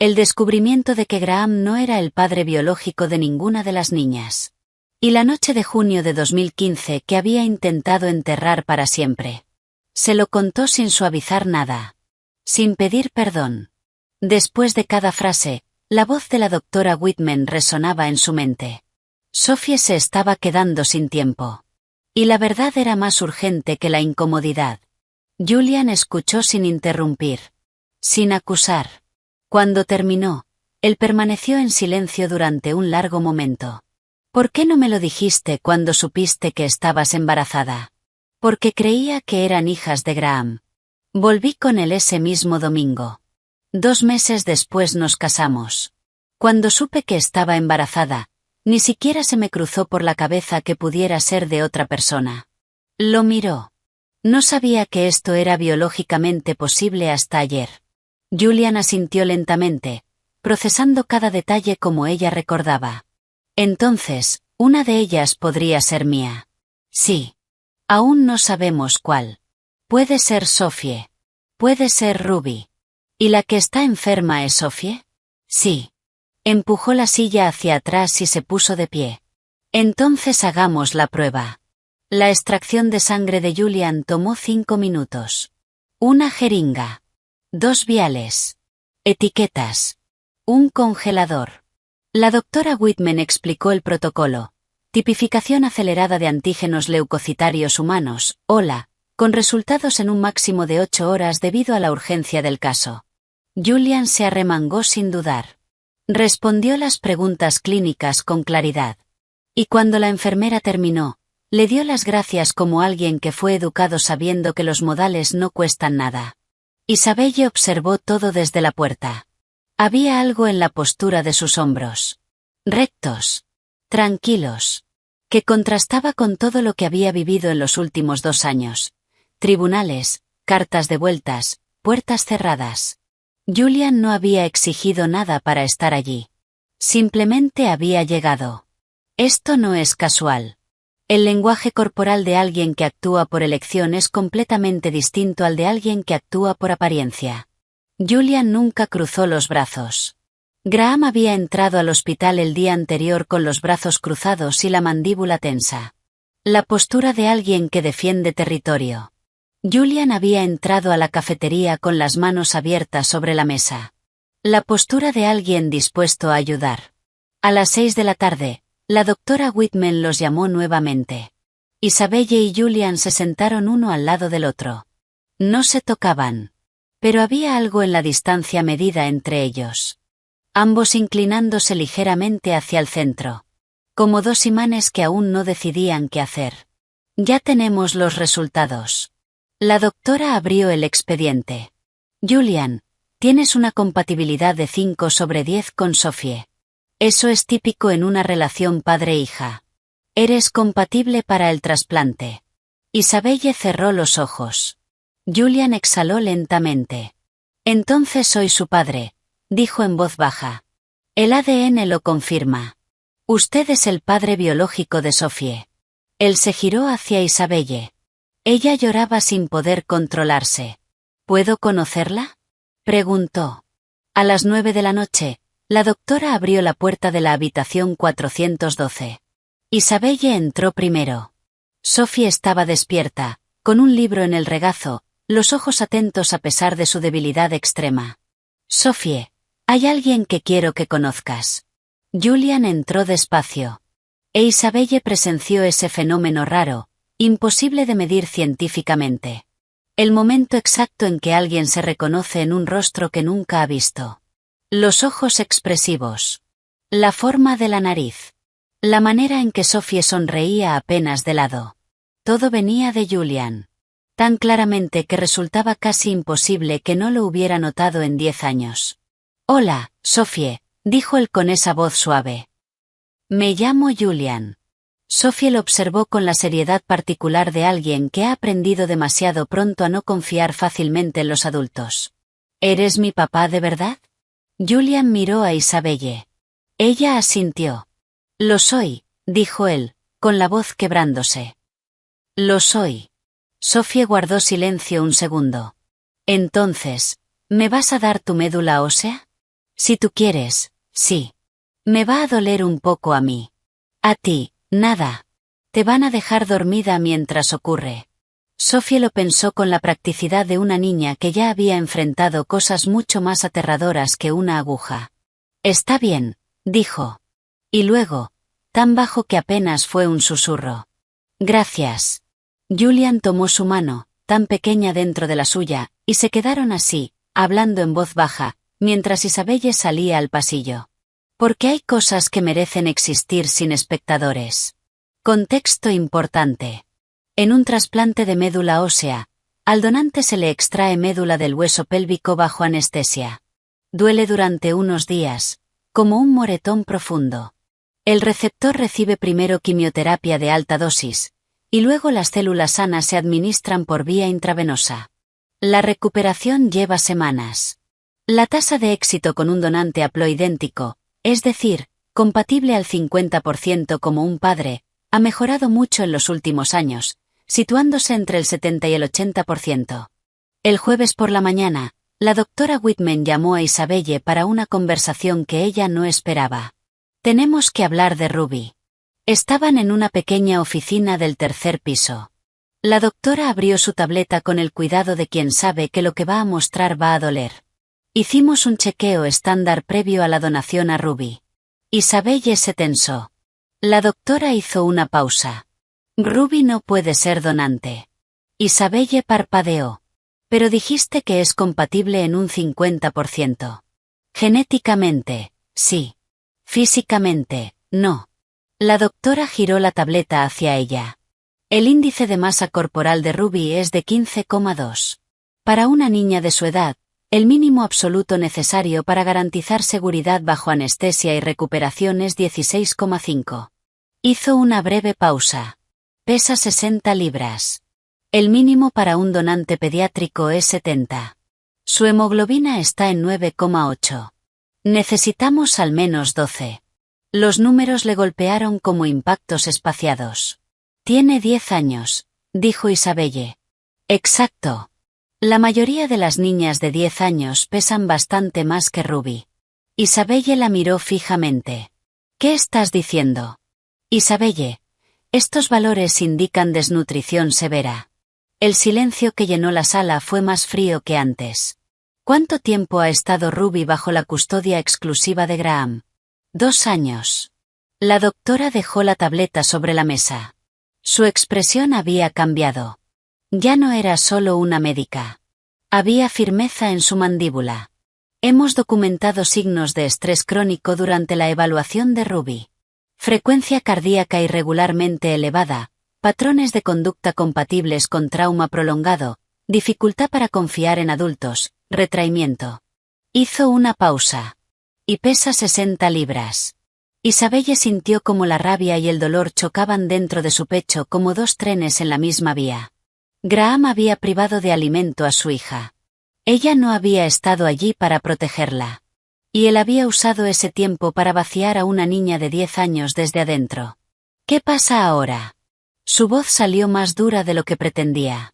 El descubrimiento de que Graham no era el padre biológico de ninguna de las niñas. Y la noche de junio de 2015 que había intentado enterrar para siempre. Se lo contó sin suavizar nada. Sin pedir perdón. Después de cada frase, la voz de la doctora Whitman resonaba en su mente. Sophie se estaba quedando sin tiempo. Y la verdad era más urgente que la incomodidad. Julian escuchó sin interrumpir. Sin acusar. Cuando terminó, él permaneció en silencio durante un largo momento. «¿Por qué no me lo dijiste cuando supiste que estabas embarazada?» «Porque creía que eran hijas de Graham. Volví con él ese mismo domingo. 2 meses después nos casamos. Cuando supe que estaba embarazada, ni siquiera se me cruzó por la cabeza que pudiera ser de otra persona». Lo miró. No sabía que esto era biológicamente posible hasta ayer. Julian asintió lentamente, procesando cada detalle como ella recordaba. «Entonces, una de ellas podría ser mía». «Sí. Aún no sabemos cuál. Puede ser Sophie. Puede ser Ruby». «¿Y la que está enferma es Sophie?» «Sí». Empujó la silla hacia atrás y se puso de pie. «Entonces hagamos la prueba». La extracción de sangre de Julian tomó 5 minutos. Una jeringa. 2 viales. Etiquetas. Un congelador. La doctora Whitman explicó el protocolo. Tipificación acelerada de antígenos leucocitarios humanos, HOLA, con resultados en un máximo de 8 horas debido a la urgencia del caso. Julian se arremangó sin dudar. Respondió las preguntas clínicas con claridad. Y cuando la enfermera terminó, le dio las gracias como alguien que fue educado sabiendo que los modales no cuestan nada. Isabelle observó todo desde la puerta. Había algo en la postura de sus hombros. Rectos. Tranquilos. Que contrastaba con todo lo que había vivido en los últimos 2 años. Tribunales, cartas devueltas, puertas cerradas. Julian no había exigido nada para estar allí. Simplemente había llegado. Esto no es casual. El lenguaje corporal de alguien que actúa por elección es completamente distinto al de alguien que actúa por apariencia. Julian nunca cruzó los brazos. Graham había entrado al hospital el día anterior con los brazos cruzados y la mandíbula tensa. La postura de alguien que defiende territorio. Julian había entrado a la cafetería con las manos abiertas sobre la mesa. La postura de alguien dispuesto a ayudar. A las 6 de la tarde, la doctora Whitman los llamó nuevamente. Isabelle y Julian se sentaron uno al lado del otro. No se tocaban. Pero había algo en la distancia medida entre ellos. Ambos inclinándose ligeramente hacia el centro. Como dos imanes que aún no decidían qué hacer. Ya tenemos los resultados. La doctora abrió el expediente. Julian, tienes una compatibilidad de 5/10 con Sophie. Eso es típico en una relación padre-hija. Eres compatible para el trasplante. Isabelle cerró los ojos. Julian exhaló lentamente. Entonces soy su padre, dijo en voz baja. El ADN lo confirma. Usted es el padre biológico de Sophie. Él se giró hacia Isabelle. Ella lloraba sin poder controlarse. ¿Puedo conocerla?, preguntó. A las 9 de la noche, la doctora abrió la puerta de la habitación 412. Isabelle entró primero. Sophie estaba despierta, con un libro en el regazo, los ojos atentos a pesar de su debilidad extrema. Sophie, hay alguien que quiero que conozcas. Julian entró despacio. E Isabelle presenció ese fenómeno raro, imposible de medir científicamente. El momento exacto en que alguien se reconoce en un rostro que nunca ha visto. Los ojos expresivos. La forma de la nariz. La manera en que Sophie sonreía apenas de lado. Todo venía de Julian. Tan claramente que resultaba casi imposible que no lo hubiera notado en 10 años. Hola, Sophie, dijo él con esa voz suave. Me llamo Julian. Sophie lo observó con la seriedad particular de alguien que ha aprendido demasiado pronto a no confiar fácilmente en los adultos. ¿Eres mi papá de verdad? Julian miró a Isabelle. Ella asintió. Lo soy, dijo él, con la voz quebrándose. Lo soy. Sophie guardó silencio un segundo. Entonces, ¿me vas a dar tu médula ósea? Si tú quieres, sí. Me va a doler un poco a mí. A ti, nada. Te van a dejar dormida mientras ocurre. Sophie lo pensó con la practicidad de una niña que ya había enfrentado cosas mucho más aterradoras que una aguja. Está bien, dijo. Y luego, tan bajo que apenas fue un susurro. Gracias. Julian tomó su mano, tan pequeña dentro de la suya, y se quedaron así, hablando en voz baja, mientras Isabelle salía al pasillo. Porque hay cosas que merecen existir sin espectadores. Contexto importante. En un trasplante de médula ósea, al donante se le extrae médula del hueso pélvico bajo anestesia. Duele durante unos días, como un moretón profundo. El receptor recibe primero quimioterapia de alta dosis, y luego las células sanas se administran por vía intravenosa. La recuperación lleva semanas. La tasa de éxito con un donante haploidéntico, es decir, compatible al 50% como un padre, ha mejorado mucho en los últimos años, situándose entre el 70 y el 80%. El jueves por la mañana, la doctora Whitman llamó a Isabelle para una conversación que ella no esperaba. Tenemos que hablar de Ruby. Estaban en una pequeña oficina del tercer piso. La doctora abrió su tableta con el cuidado de quien sabe que lo que va a mostrar va a doler. Hicimos un chequeo estándar previo a la donación a Ruby. Isabelle se tensó. La doctora hizo una pausa. Ruby no puede ser donante. Isabelle parpadeó. Pero dijiste que es compatible en un 50%. Genéticamente, sí. Físicamente, no. La doctora giró la tableta hacia ella. El índice de masa corporal de Ruby es de 15,2. Para una niña de su edad, el mínimo absoluto necesario para garantizar seguridad bajo anestesia y recuperación es 16,5. Hizo una breve pausa. Pesa 60 libras. El mínimo para un donante pediátrico es 70. Su hemoglobina está en 9,8. Necesitamos al menos 12. Los números le golpearon como impactos espaciados. Tiene 10 años, dijo Isabelle. Exacto. La mayoría de las niñas de 10 años pesan bastante más que Ruby. Isabelle la miró fijamente. ¿Qué estás diciendo? Isabelle, estos valores indican desnutrición severa. El silencio que llenó la sala fue más frío que antes. ¿Cuánto tiempo ha estado Ruby bajo la custodia exclusiva de Graham? 2 años. La doctora dejó la tableta sobre la mesa. Su expresión había cambiado. Ya no era solo una médica. Había firmeza en su mandíbula. Hemos documentado signos de estrés crónico durante la evaluación de Ruby. frecuencia cardíaca irregularmente elevada, patrones de conducta compatibles con trauma prolongado, dificultad para confiar en adultos, retraimiento. Hizo una pausa. Y pesa 60 libras. Isabelle sintió como la rabia y el dolor chocaban dentro de su pecho como dos trenes en la misma vía. Graham había privado de alimento a su hija. Ella no había estado allí para protegerla. Y él había usado ese tiempo para vaciar a una niña de 10 años desde adentro. ¿Qué pasa ahora? Su voz salió más dura de lo que pretendía.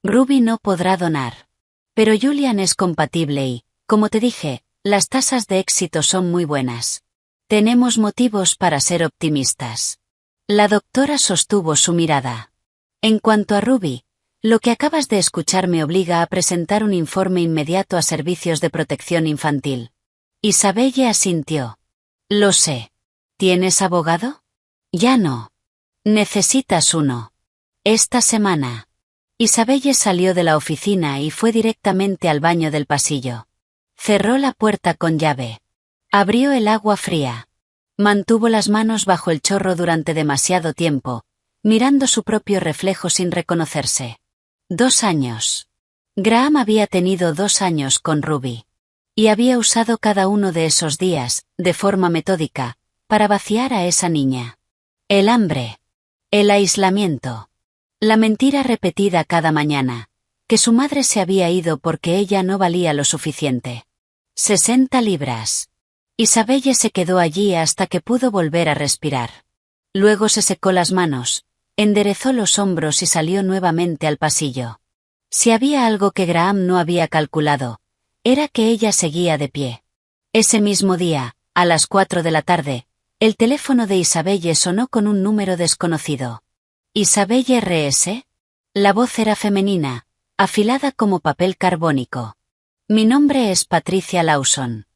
Ruby no podrá donar. Pero Julian es compatible y, como te dije, las tasas de éxito son muy buenas. Tenemos motivos para ser optimistas. La doctora sostuvo su mirada. En cuanto a Ruby, lo que acabas de escuchar me obliga a presentar un informe inmediato a Servicios de Protección Infantil. Isabelle asintió. Lo sé. ¿Tienes abogado? Ya no. Necesitas uno. Esta semana. Isabelle salió de la oficina y fue directamente al baño del pasillo. Cerró la puerta con llave. Abrió el agua fría. Mantuvo las manos bajo el chorro durante demasiado tiempo, mirando su propio reflejo sin reconocerse. 2 años. Graham había tenido 2 años con Ruby. Y había usado cada uno de esos días, de forma metódica, para vaciar a esa niña. El hambre. El aislamiento. La mentira repetida cada mañana, que su madre se había ido porque ella no valía lo suficiente. 60 libras. Isabelle se quedó allí hasta que pudo volver a respirar. Luego se secó las manos, enderezó los hombros y salió nuevamente al pasillo. Si había algo que Graham no había calculado, era que ella seguía de pie. Ese mismo día, a las 4 de la tarde, el teléfono de Isabelle sonó con un número desconocido. ¿Isabelle R.S.? La voz era femenina, afilada como papel carbónico. Mi nombre es Patricia Lawson.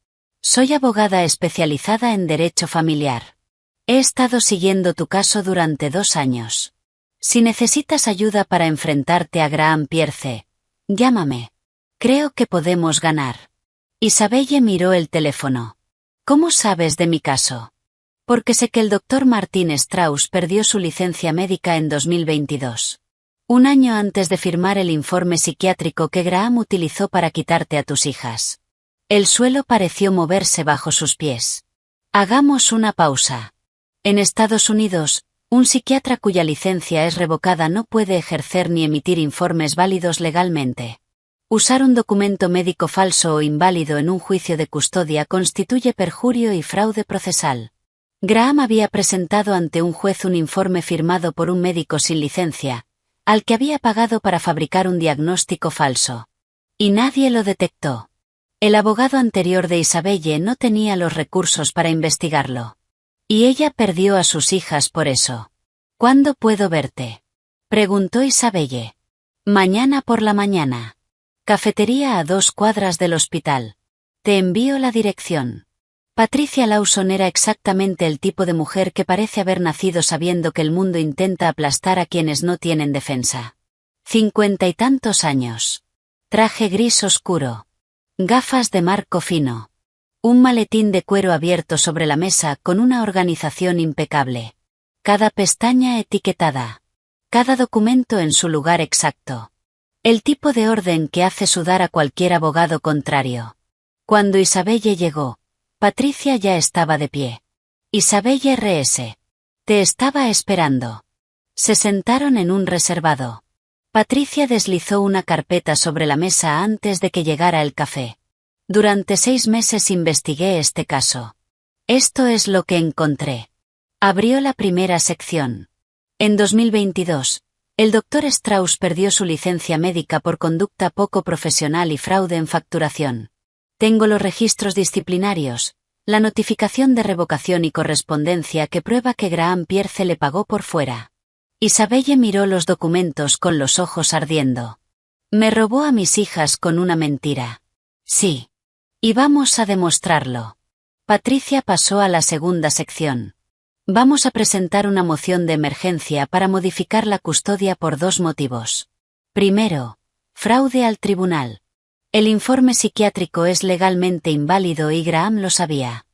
Soy abogada especializada en derecho familiar. He estado siguiendo tu caso durante 2 años. Si necesitas ayuda para enfrentarte a Graham Pierce, llámame. Creo que podemos ganar. Isabelle miró el teléfono. ¿Cómo sabes de mi caso? Porque sé que el Dr. Martin Strauss perdió su licencia médica en 2022. Un año antes de firmar el informe psiquiátrico que Graham utilizó para quitarte a tus hijas. El suelo pareció moverse bajo sus pies. Hagamos una pausa. En Estados Unidos, un psiquiatra cuya licencia es revocada no puede ejercer ni emitir informes válidos legalmente. Usar un documento médico falso o inválido en un juicio de custodia constituye perjurio y fraude procesal. Graham había presentado ante un juez un informe firmado por un médico sin licencia, al que había pagado para fabricar un diagnóstico falso. Y nadie lo detectó. El abogado anterior de Isabelle no tenía los recursos para investigarlo. Y ella perdió a sus hijas por eso. ¿Cuándo puedo verte? Preguntó Isabelle. Mañana por la mañana. Cafetería a 2 cuadras del hospital. Te envío la dirección. Patricia Lawson era exactamente el tipo de mujer que parece haber nacido sabiendo que el mundo intenta aplastar a quienes no tienen defensa. 50 y tantos años. Traje gris oscuro. Gafas de marco fino. Un maletín de cuero abierto sobre la mesa con una organización impecable. Cada pestaña etiquetada. Cada documento en su lugar exacto. El tipo de orden que hace sudar a cualquier abogado contrario. Cuando Isabelle llegó, Patricia ya estaba de pie. Isabelle R.S. Te estaba esperando. Se sentaron en un reservado. Patricia deslizó una carpeta sobre la mesa antes de que llegara el café. Durante 6 meses investigué este caso. Esto es lo que encontré. Abrió la primera sección. En 2022, el Dr. Strauss perdió su licencia médica por conducta poco profesional y fraude en facturación. Tengo los registros disciplinarios, la notificación de revocación y correspondencia que prueba que Graham Pierce le pagó por fuera. Isabelle miró los documentos con los ojos ardiendo. Me robó a mis hijas con una mentira. Sí. Y vamos a demostrarlo. Patricia pasó a la segunda sección. Vamos a presentar una moción de emergencia para modificar la custodia por 2 motivos. Primero, fraude al tribunal. El informe psiquiátrico es legalmente inválido y Graham lo sabía.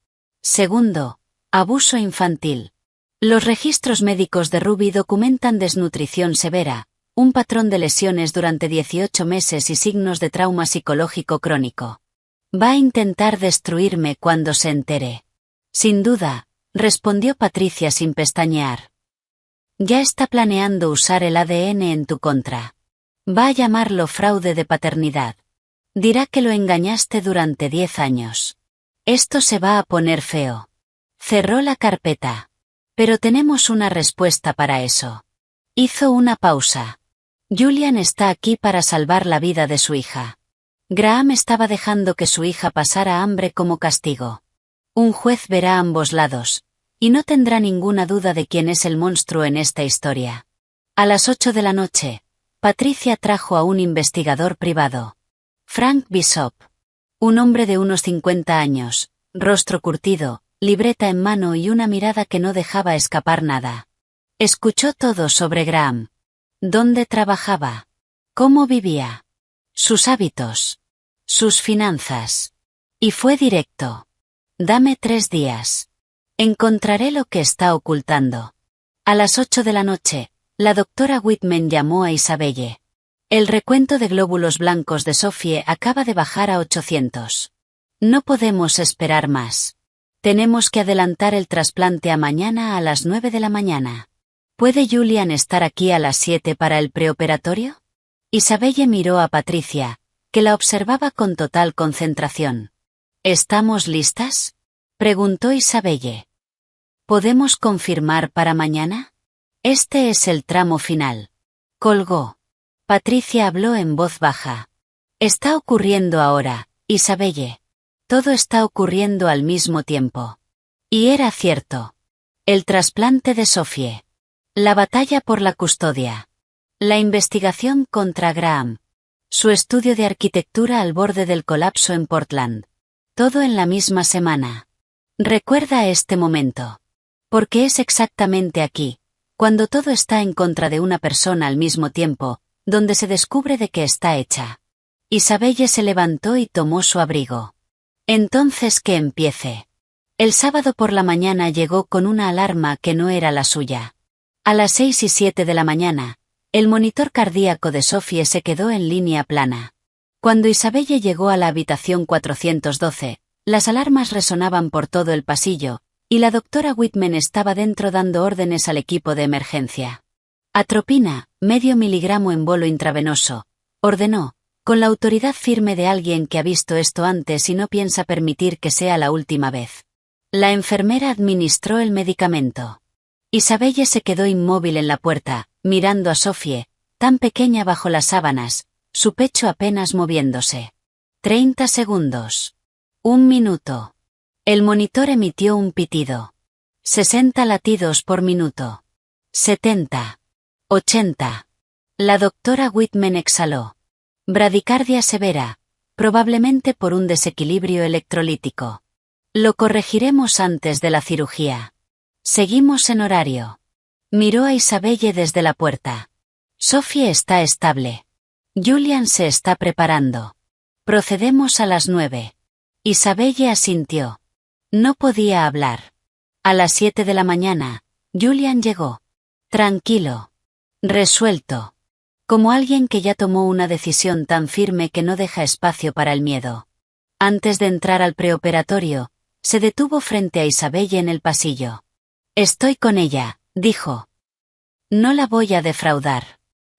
Segundo, abuso infantil. Los registros médicos de Ruby documentan desnutrición severa, un patrón de lesiones durante 18 meses y signos de trauma psicológico crónico. Va a intentar destruirme cuando se entere. Sin duda, respondió Patricia sin pestañear. Ya está planeando usar el ADN en tu contra. Va a llamarlo fraude de paternidad. Dirá que lo engañaste durante 10 años. Esto se va a poner feo. Cerró la carpeta. Pero tenemos una respuesta para eso. Hizo una pausa. Julian está aquí para salvar la vida de su hija. Graham estaba dejando que su hija pasara hambre como castigo. Un juez verá ambos lados, y no tendrá ninguna duda de quién es el monstruo en esta historia. A las 8 de la noche, Patricia trajo a un investigador privado. Frank Bishop. Un hombre de unos 50 años, rostro curtido, libreta en mano y una mirada que no dejaba escapar nada. Escuchó todo sobre Graham. ¿Dónde trabajaba? ¿Cómo vivía? Sus hábitos. Sus finanzas. Y fue directo. Dame 3 días. Encontraré lo que está ocultando. A las 8 de la noche, la doctora Whitman llamó a Isabelle. El recuento de glóbulos blancos de Sophie acaba de bajar a 800. No podemos esperar más. Tenemos que adelantar el trasplante a mañana a las 9 de la mañana. ¿Puede Julian estar aquí a las 7 para el preoperatorio? Isabelle miró a Patricia, que la observaba con total concentración. ¿Estamos listas?, preguntó Isabelle. ¿Podemos confirmar para mañana? Este es el tramo final. Colgó. Patricia habló en voz baja. Está ocurriendo ahora, Isabelle. Todo está ocurriendo al mismo tiempo. Y era cierto. El trasplante de Sophie. La batalla por la custodia. La investigación contra Graham. Su estudio de arquitectura al borde del colapso en Portland. Todo en la misma semana. Recuerda este momento. Porque es exactamente aquí, cuando todo está en contra de una persona al mismo tiempo, donde se descubre de qué está hecha. Isabelle se levantó y tomó su abrigo. Entonces que empiece. El sábado por la mañana llegó con una alarma que no era la suya. A las 6 y 7 de la mañana, el monitor cardíaco de Sophie se quedó en línea plana. Cuando Isabelle llegó a la habitación 412, las alarmas resonaban por todo el pasillo, y la doctora Whitman estaba dentro dando órdenes al equipo de emergencia. Atropina, medio miligramo en bolo intravenoso, ordenó, con la autoridad firme de alguien que ha visto esto antes y no piensa permitir que sea la última vez. La enfermera administró el medicamento. Isabelle se quedó inmóvil en la puerta, mirando a Sophie, tan pequeña bajo las sábanas, su pecho apenas moviéndose. 30 segundos. 1 minuto. El monitor emitió un pitido. 60 latidos por minuto. 70. 80. La doctora Whitman exhaló. Bradicardia severa, probablemente por un desequilibrio electrolítico. Lo corregiremos antes de la cirugía. Seguimos en horario. Miró a Isabelle desde la puerta. Sophie está estable. Julian se está preparando. Procedemos a las 9. Isabelle asintió. No podía hablar. A las 7 de la mañana, Julian llegó. Tranquilo. Resuelto. Como alguien que ya tomó una decisión tan firme que no deja espacio para el miedo. Antes de entrar al preoperatorio, se detuvo frente a Isabelle en el pasillo. Estoy con ella, dijo. No la voy a defraudar.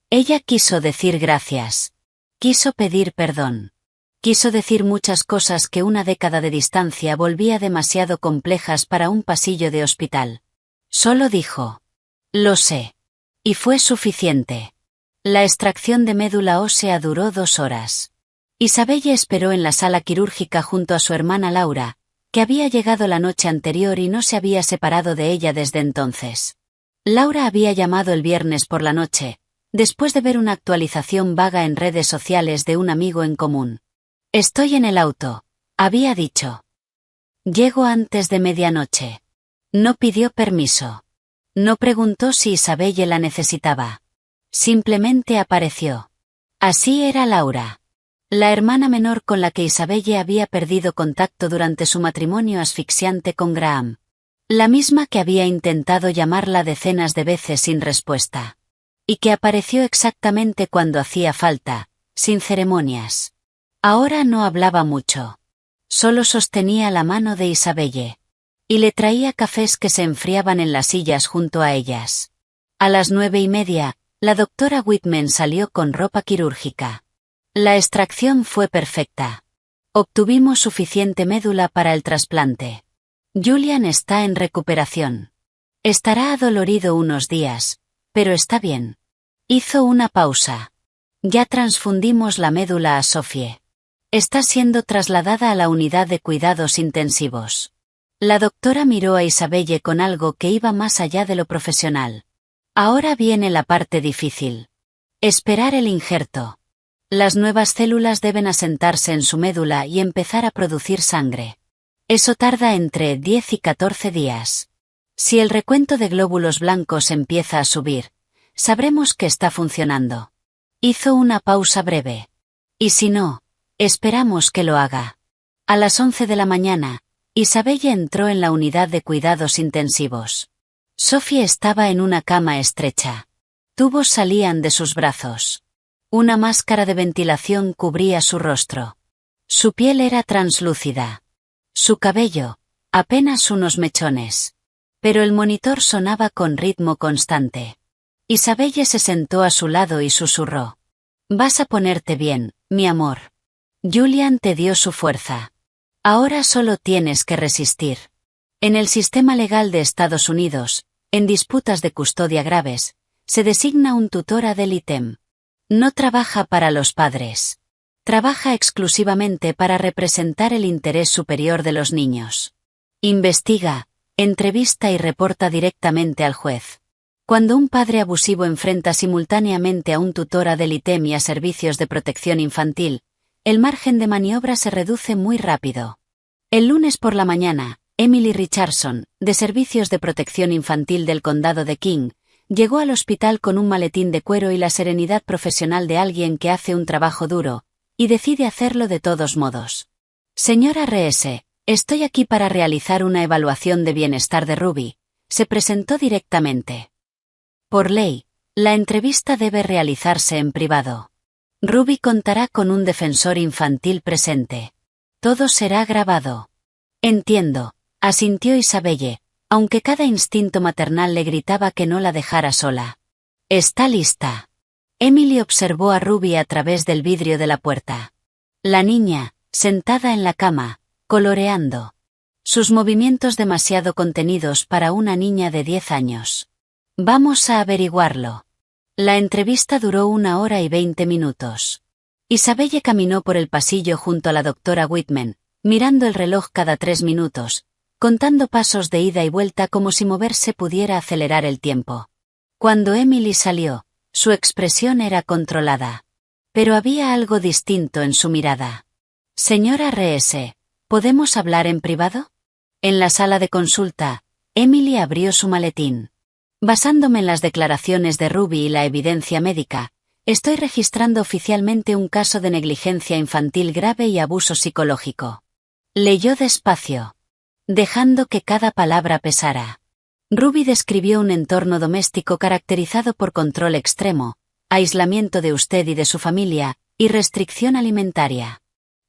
Ella quiso decir gracias. Quiso pedir perdón. Quiso decir muchas cosas que una década de distancia volvía demasiado complejas para un pasillo de hospital. Solo dijo. Lo sé. Y fue suficiente. La extracción de médula ósea duró 2 horas. Isabelle esperó en la sala quirúrgica junto a su hermana Laura, que había llegado la noche anterior y no se había separado de ella desde entonces. Laura había llamado el viernes por la noche, después de ver una actualización vaga en redes sociales de un amigo en común. Estoy en el auto, había dicho. Llego antes de medianoche. No pidió permiso. No preguntó si Isabelle la necesitaba. Simplemente apareció. Así era Laura. La hermana menor con la que Isabelle había perdido contacto durante su matrimonio asfixiante con Graham. La misma que había intentado llamarla decenas de veces sin respuesta. Y que apareció exactamente cuando hacía falta, sin ceremonias. Ahora no hablaba mucho. Solo sostenía la mano de Isabelle. Y le traía cafés que se enfriaban en las sillas junto a ellas. A las 9:30, la doctora Whitman salió con ropa quirúrgica. La extracción fue perfecta. Obtuvimos suficiente médula para el trasplante. Julian está en recuperación. Estará adolorido unos días, pero está bien. Hizo una pausa. Ya transfundimos la médula a Sophie. Está siendo trasladada a la unidad de cuidados intensivos. La doctora miró a Isabelle con algo que iba más allá de lo profesional. Ahora viene la parte difícil. Esperar el injerto. Las nuevas células deben asentarse en su médula y empezar a producir sangre. Eso tarda entre 10 y 14 días. Si el recuento de glóbulos blancos empieza a subir, sabremos que está funcionando. Hizo una pausa breve. Y si no, esperamos que lo haga. A las 11 de la mañana, Isabelle entró en la unidad de cuidados intensivos. Sophie estaba en una cama estrecha. Tubos salían de sus brazos. Una máscara de ventilación cubría su rostro. Su piel era translúcida. Su cabello, apenas unos mechones. Pero el monitor sonaba con ritmo constante. Isabelle se sentó a su lado y susurró. «Vas a ponerte bien, mi amor. Julian te dio su fuerza. Ahora solo tienes que resistir». En el sistema legal de Estados Unidos, en disputas de custodia graves, se designa un tutor ad litem. No trabaja para los padres. Trabaja exclusivamente para representar el interés superior de los niños. Investiga, entrevista y reporta directamente al juez. Cuando un padre abusivo enfrenta simultáneamente a un tutor ad litem y a servicios de protección infantil, el margen de maniobra se reduce muy rápido. El lunes por la mañana, Emily Richardson, de Servicios de Protección Infantil del Condado de King, llegó al hospital con un maletín de cuero y la serenidad profesional de alguien que hace un trabajo duro, y decide hacerlo de todos modos. Señora R.S., estoy aquí para realizar una evaluación de bienestar de Ruby, se presentó directamente. Por ley, la entrevista debe realizarse en privado. Ruby contará con un defensor infantil presente. Todo será grabado. Entiendo, asintió Isabelle, aunque cada instinto maternal le gritaba que no la dejara sola. Está lista. Emily observó a Ruby a través del vidrio de la puerta. La niña, sentada en la cama, coloreando. Sus movimientos demasiado contenidos para una niña de 10 años. Vamos a averiguarlo. La entrevista duró 1 hora y 20 minutos. Isabelle caminó por el pasillo junto a la doctora Whitman, mirando el reloj cada 3 minutos, contando pasos de ida y vuelta como si moverse pudiera acelerar el tiempo. Cuando Emily salió, su expresión era controlada. Pero había algo distinto en su mirada. Señora R.S., ¿podemos hablar en privado? En la sala de consulta, Emily abrió su maletín. Basándome en las declaraciones de Ruby y la evidencia médica, estoy registrando oficialmente un caso de negligencia infantil grave y abuso psicológico. Leyó despacio, dejando que cada palabra pesara. Ruby describió un entorno doméstico caracterizado por control extremo, aislamiento de usted y de su familia, y restricción alimentaria.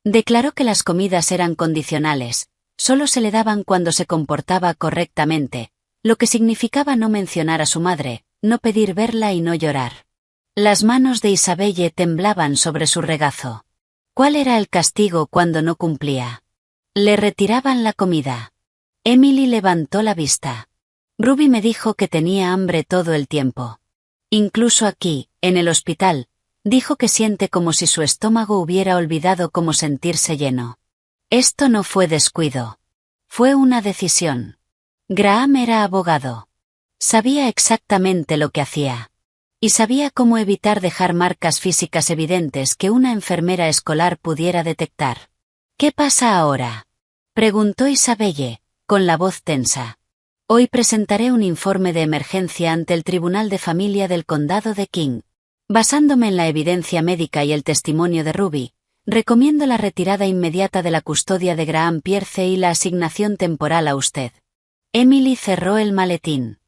Declaró que las comidas eran condicionales, solo se le daban cuando se comportaba correctamente, lo que significaba no mencionar a su madre, no pedir verla y no llorar. Las manos de Isabelle temblaban sobre su regazo. ¿Cuál era el castigo cuando no cumplía? Le retiraban la comida. Emily levantó la vista. Ruby me dijo que tenía hambre todo el tiempo. Incluso aquí, en el hospital, dijo que siente como si su estómago hubiera olvidado cómo sentirse lleno. Esto no fue descuido. Fue una decisión. Graham era abogado. Sabía exactamente lo que hacía. Y sabía cómo evitar dejar marcas físicas evidentes que una enfermera escolar pudiera detectar. ¿Qué pasa ahora?, preguntó Isabelle, con la voz tensa. Hoy presentaré un informe de emergencia ante el Tribunal de Familia del Condado de King. Basándome en la evidencia médica y el testimonio de Ruby, recomiendo la retirada inmediata de la custodia de Graham Pierce y la asignación temporal a usted. Emily cerró el maletín.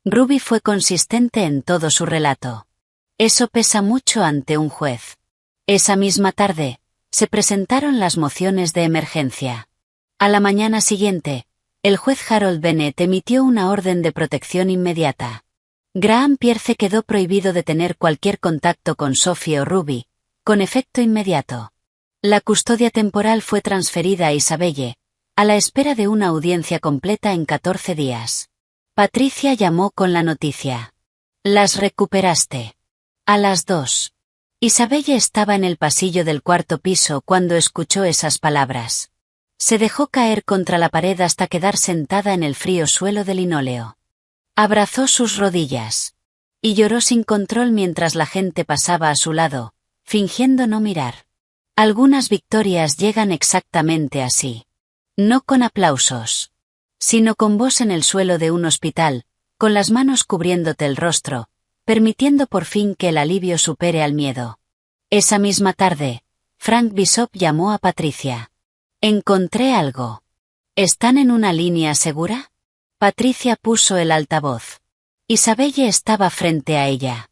Ruby fue consistente en todo su relato. Eso pesa mucho ante un juez. Esa misma tarde, se presentaron las mociones de emergencia. A la mañana siguiente, el juez Harold Bennett emitió una orden de protección inmediata. Graham Pierce quedó prohibido de tener cualquier contacto con Sophie o Ruby, con efecto inmediato. La custodia temporal fue transferida a Isabelle, a la espera de una audiencia completa en 14 días. Patricia llamó con la noticia. «Las recuperaste». A las 2. Isabelle estaba en el pasillo del cuarto piso cuando escuchó esas palabras. Se dejó caer contra la pared hasta quedar sentada en el frío suelo de linóleo. Abrazó sus rodillas. Y lloró sin control mientras la gente pasaba a su lado, fingiendo no mirar. Algunas victorias llegan exactamente así. No con aplausos, sino con vos en el suelo de un hospital, con las manos cubriéndote el rostro, permitiendo por fin que el alivio supere al miedo. Esa misma tarde, Frank Bishop llamó a Patricia. «Encontré algo». «¿Están en una línea segura?» Patricia puso el altavoz. Isabelle estaba frente a ella.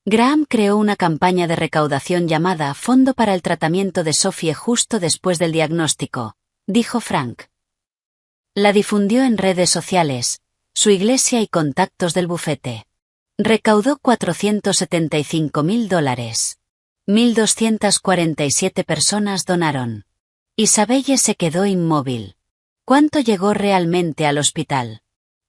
Graham creó una campaña de recaudación llamada Fondo para el Tratamiento de Sophie justo después del diagnóstico, dijo Frank. La difundió en redes sociales, su iglesia y contactos del bufete. Recaudó $475.000. 1.247 personas donaron. Isabelle se quedó inmóvil. ¿Cuánto llegó realmente al hospital?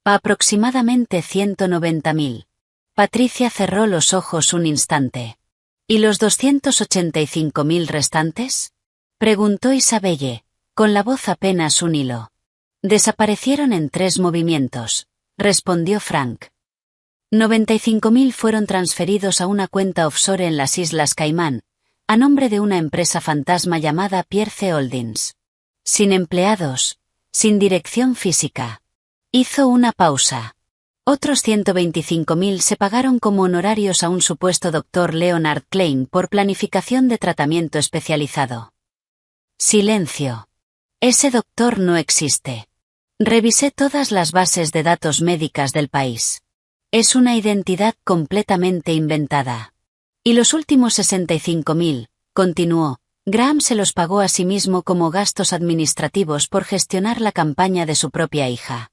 Aproximadamente 190.000. Patricia cerró los ojos un instante. ¿Y los 285.000 restantes? Preguntó Isabelle, con la voz apenas un hilo. Desaparecieron en 3 movimientos, respondió Frank. 95.000 fueron transferidos a una cuenta offshore en las Islas Caimán, a nombre de una empresa fantasma llamada Pierce Holdings. Sin empleados, sin dirección física. Hizo una pausa. Otros 125.000 se pagaron como honorarios a un supuesto doctor Leonard Klein por planificación de tratamiento especializado. Silencio. Ese doctor no existe. Revisé todas las bases de datos médicas del país. Es una identidad completamente inventada. Y los últimos 65.000, continuó, Graham se los pagó a sí mismo como gastos administrativos por gestionar la campaña de su propia hija.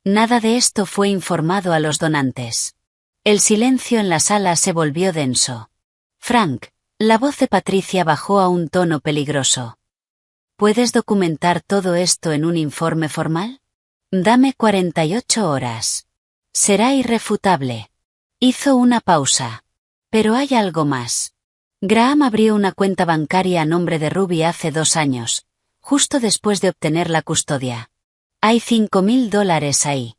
Nada de esto fue informado a los donantes. El silencio en la sala se volvió denso. Frank, la voz de Patricia bajó a un tono peligroso. ¿Puedes documentar todo esto en un informe formal? Dame 48 horas. Será irrefutable. Hizo una pausa. Pero hay algo más. Graham abrió una cuenta bancaria a nombre de Ruby hace 2 años, justo después de obtener la custodia. Hay $5.000 ahí.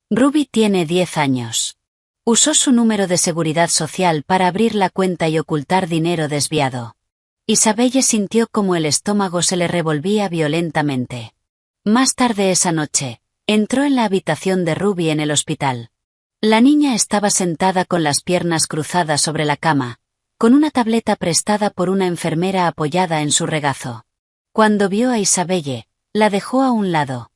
Ruby tiene 10 años. Usó su número de seguridad social para abrir la cuenta y ocultar dinero desviado. Isabelle sintió como el estómago se le revolvía violentamente. Más tarde esa noche, entró en la habitación de Ruby en el hospital. La niña estaba sentada con las piernas cruzadas sobre la cama, con una tableta prestada por una enfermera apoyada en su regazo. Cuando vio a Isabelle, la dejó a un lado.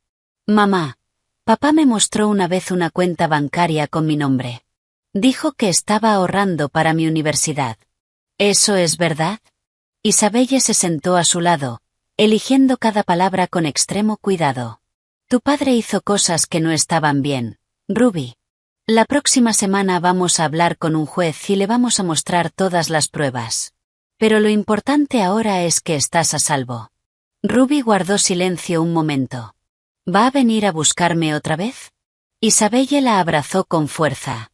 «Mamá, papá me mostró una vez una cuenta bancaria con mi nombre. Dijo que estaba ahorrando para mi universidad. ¿Eso es verdad?» Isabelle se sentó a su lado, eligiendo cada palabra con extremo cuidado. «Tu padre hizo cosas que no estaban bien, Ruby. La próxima semana vamos a hablar con un juez y le vamos a mostrar todas las pruebas. Pero lo importante ahora es que estás a salvo». Ruby guardó silencio un momento. ¿Va a venir a buscarme otra vez? Isabelle la abrazó con fuerza.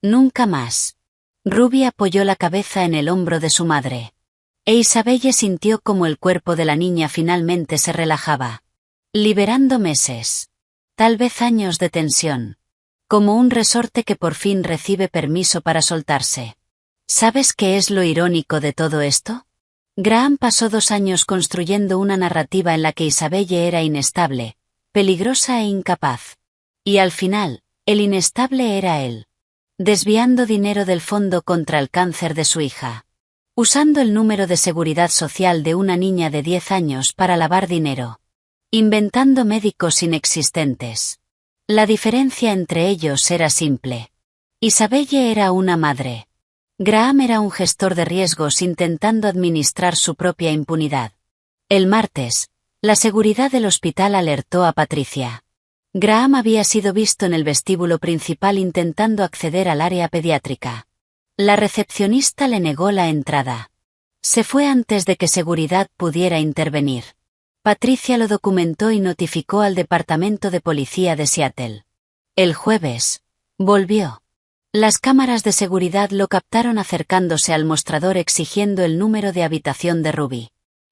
Nunca más. Ruby apoyó la cabeza en el hombro de su madre. E Isabelle sintió como el cuerpo de la niña finalmente se relajaba. Liberando meses. Tal vez años de tensión. Como un resorte que por fin recibe permiso para soltarse. ¿Sabes qué es lo irónico de todo esto? Graham pasó 2 años construyendo una narrativa en la que Isabelle era inestable, peligrosa e incapaz. Y al final, el inestable era él. Desviando dinero del fondo contra el cáncer de su hija. Usando el número de seguridad social de una niña de 10 años para lavar dinero. Inventando médicos inexistentes. La diferencia entre ellos era simple. Isabelle era una madre. Graham era un gestor de riesgos intentando administrar su propia impunidad. El martes, la seguridad del hospital alertó a Patricia. Graham había sido visto en el vestíbulo principal intentando acceder al área pediátrica. La recepcionista le negó la entrada. Se fue antes de que seguridad pudiera intervenir. Patricia lo documentó y notificó al Departamento de Policía de Seattle. El jueves, volvió. Las cámaras de seguridad lo captaron acercándose al mostrador exigiendo el número de habitación de Ruby.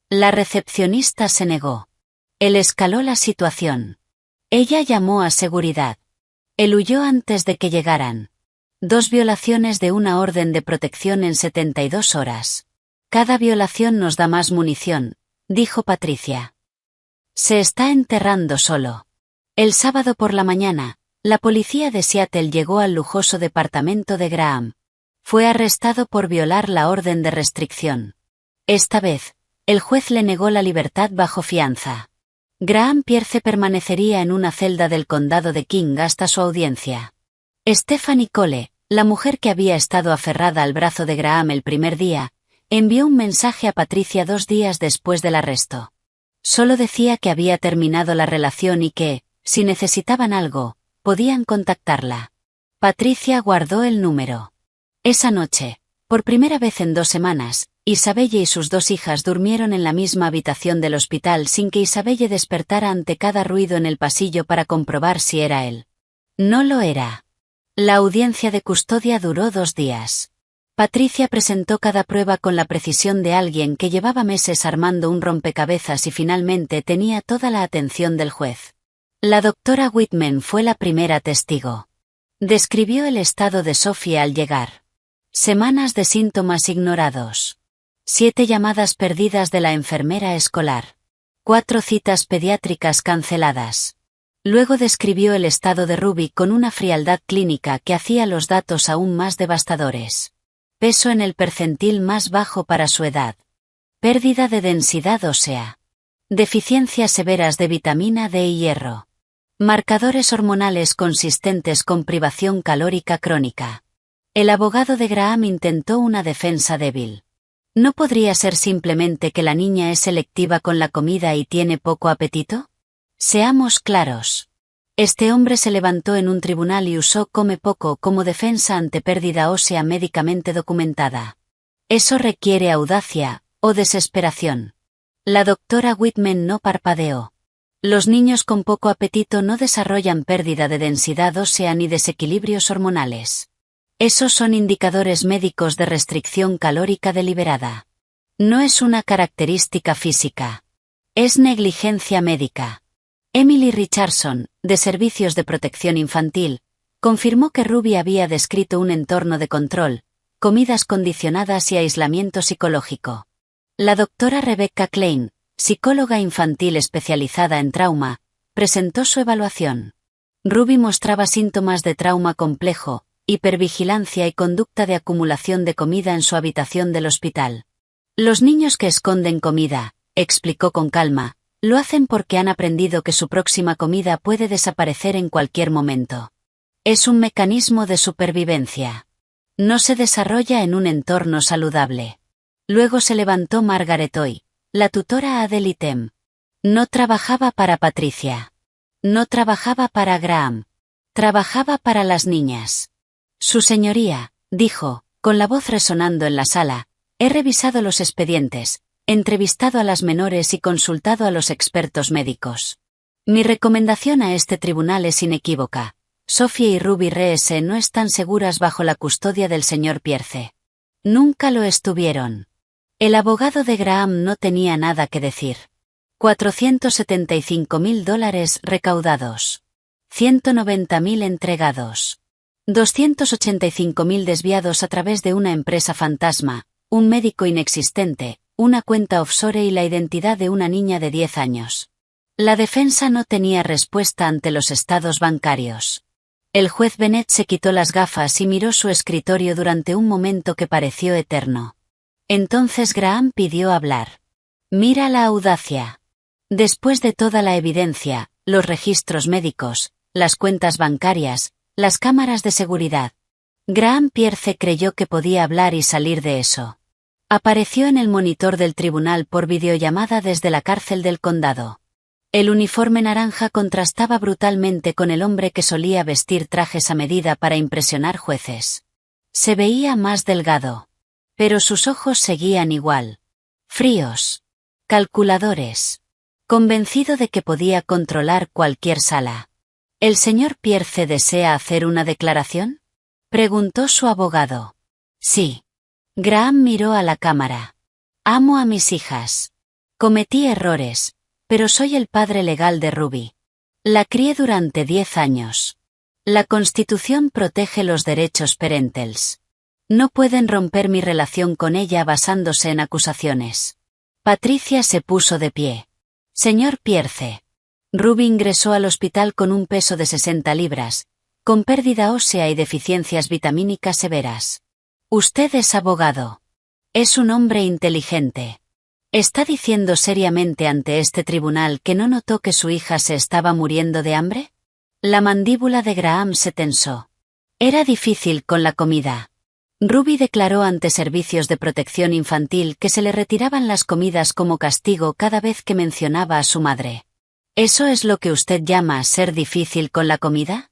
La recepcionista se negó. Él escaló la situación. Ella llamó a seguridad. Él huyó antes de que llegaran. 2 violaciones de una orden de protección en 72 horas. Cada violación nos da más munición, dijo Patricia. Se está enterrando solo. El sábado por la mañana, la policía de Seattle llegó al lujoso departamento de Graham. Fue arrestado por violar la orden de restricción. Esta vez, el juez le negó la libertad bajo fianza. Graham Pierce permanecería en una celda del condado de King hasta su audiencia. Stephanie Cole, la mujer que había estado aferrada al brazo de Graham el primer día, envió un mensaje a Patricia 2 días después del arresto. Solo decía que había terminado la relación y que, si necesitaban algo, podían contactarla. Patricia guardó el número. Esa noche, por primera vez en 2 semanas, Isabelle y sus 2 hijas durmieron en la misma habitación del hospital sin que Isabelle despertara ante cada ruido en el pasillo para comprobar si era él. No lo era. La audiencia de custodia duró 2 días. Patricia presentó cada prueba con la precisión de alguien que llevaba meses armando un rompecabezas y finalmente tenía toda la atención del juez. La doctora Whitman fue la primera testigo. Describió el estado de Sophie al llegar. Semanas de síntomas ignorados. 7 llamadas perdidas de la enfermera escolar. 4 citas pediátricas canceladas. Luego describió el estado de Ruby con una frialdad clínica que hacía los datos aún más devastadores. Peso en el percentil más bajo para su edad. Pérdida de densidad ósea. Deficiencias severas de vitamina D y hierro. Marcadores hormonales consistentes con privación calórica crónica. El abogado de Graham intentó una defensa débil. ¿No podría ser simplemente que la niña es selectiva con la comida y tiene poco apetito? Seamos claros. Este hombre se levantó en un tribunal y usó come poco como defensa ante pérdida ósea médicamente documentada. Eso requiere audacia, o desesperación. La doctora Whitman no parpadeó. Los niños con poco apetito no desarrollan pérdida de densidad ósea ni desequilibrios hormonales. Esos son indicadores médicos de restricción calórica deliberada. No es una característica física. Es negligencia médica. Emily Richardson, de Servicios de Protección Infantil, confirmó que Ruby había descrito un entorno de control, comidas condicionadas y aislamiento psicológico. La doctora Rebecca Klein, psicóloga infantil especializada en trauma, presentó su evaluación. Ruby mostraba síntomas de trauma complejo, hipervigilancia y conducta de acumulación de comida en su habitación del hospital. Los niños que esconden comida, explicó con calma, lo hacen porque han aprendido que su próxima comida puede desaparecer en cualquier momento. Es un mecanismo de supervivencia. No se desarrolla en un entorno saludable. Luego se levantó Margaret Hoy, la tutora Adelitem. No trabajaba para Patricia. No trabajaba para Graham. Trabajaba para las niñas. Su señoría, dijo, con la voz resonando en la sala, he revisado los expedientes, entrevistado a las menores y consultado a los expertos médicos. Mi recomendación a este tribunal es inequívoca. Sophie y Ruby Reese no están seguras bajo la custodia del señor Pierce. Nunca lo estuvieron. El abogado de Graham no tenía nada que decir. $475.000 recaudados. 190.000 entregados. 285.000 desviados a través de una empresa fantasma, un médico inexistente, una cuenta offshore y la identidad de una niña de 10 años. La defensa no tenía respuesta ante los estados bancarios. El juez Bennett se quitó las gafas y miró su escritorio durante un momento que pareció eterno. Entonces Graham pidió hablar. Mira la audacia. Después de toda la evidencia, los registros médicos, las cuentas bancarias, las cámaras de seguridad. Graham Pierce creyó que podía hablar y salir de eso. Apareció en el monitor del tribunal por videollamada desde la cárcel del condado. El uniforme naranja contrastaba brutalmente con el hombre que solía vestir trajes a medida para impresionar jueces. Se veía más delgado. Pero sus ojos seguían igual. Fríos. Calculadores. Convencido de que podía controlar cualquier sala. ¿El señor Pierce desea hacer una declaración?, preguntó su abogado. Sí. Graham miró a la cámara. Amo a mis hijas. Cometí errores, pero soy el padre legal de Ruby. La crié durante 10 años. La Constitución protege los derechos parentales. No pueden romper mi relación con ella basándose en acusaciones. Patricia se puso de pie. Señor Pierce. Ruby ingresó al hospital con un peso de 60 libras, con pérdida ósea y deficiencias vitamínicas severas. Usted es abogado. Es un hombre inteligente. ¿Está diciendo seriamente ante este tribunal que no notó que su hija se estaba muriendo de hambre? La mandíbula de Graham se tensó. Era difícil con la comida. Ruby declaró ante Servicios de Protección Infantil que se le retiraban las comidas como castigo cada vez que mencionaba a su madre. ¿Eso es lo que usted llama ser difícil con la comida?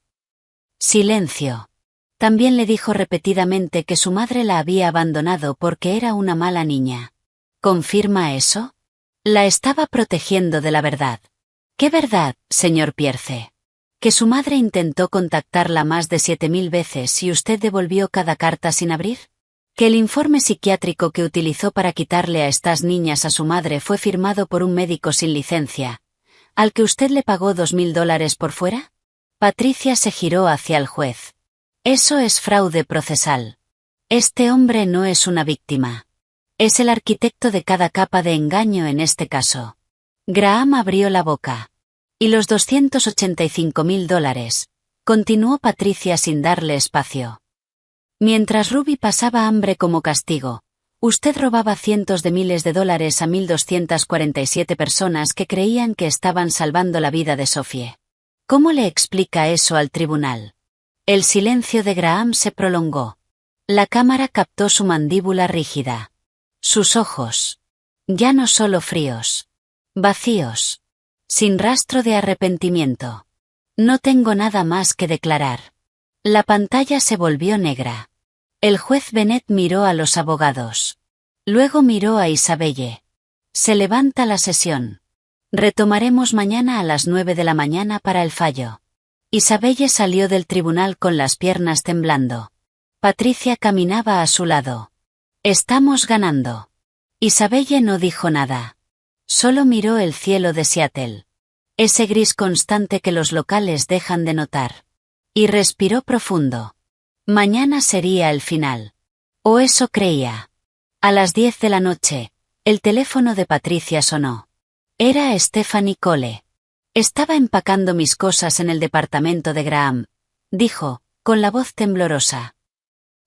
Silencio. También le dijo repetidamente que su madre la había abandonado porque era una mala niña. ¿Confirma eso? La estaba protegiendo de la verdad. ¿Qué verdad, señor Pierce? Que su madre intentó contactarla más de 7000 veces y usted devolvió cada carta sin abrir. Que el informe psiquiátrico que utilizó para quitarle a estas niñas a su madre fue firmado por un médico sin licencia, al que usted le pagó $2000 por fuera. Patricia se giró hacia el juez. Eso es fraude procesal. Este hombre no es una víctima. Es el arquitecto de cada capa de engaño en este caso. Graham abrió la boca. ¿Y los $285.000? Continuó Patricia sin darle espacio. Mientras Ruby pasaba hambre como castigo, usted robaba cientos de miles de dólares a 1247 personas que creían que estaban salvando la vida de Sophie. ¿Cómo le explica eso al tribunal? El silencio de Graham se prolongó. La cámara captó su mandíbula rígida. Sus ojos. Ya no solo fríos. Vacíos. Sin rastro de arrepentimiento. No tengo nada más que declarar. La pantalla se volvió negra. El juez Bennett miró a los abogados. Luego miró a Isabelle. Se levanta la sesión. Retomaremos mañana a las 9 de la mañana para el fallo. Isabelle salió del tribunal con las piernas temblando. Patricia caminaba a su lado. Estamos ganando. Isabelle no dijo nada. Solo miró el cielo de Seattle. Ese gris constante que los locales dejan de notar. Y respiró profundo. Mañana sería el final. O eso creía. A las 10 de la noche, el teléfono de Patricia sonó. Era Stephanie Cole. Estaba empacando mis cosas en el departamento de Graham, dijo, con la voz temblorosa.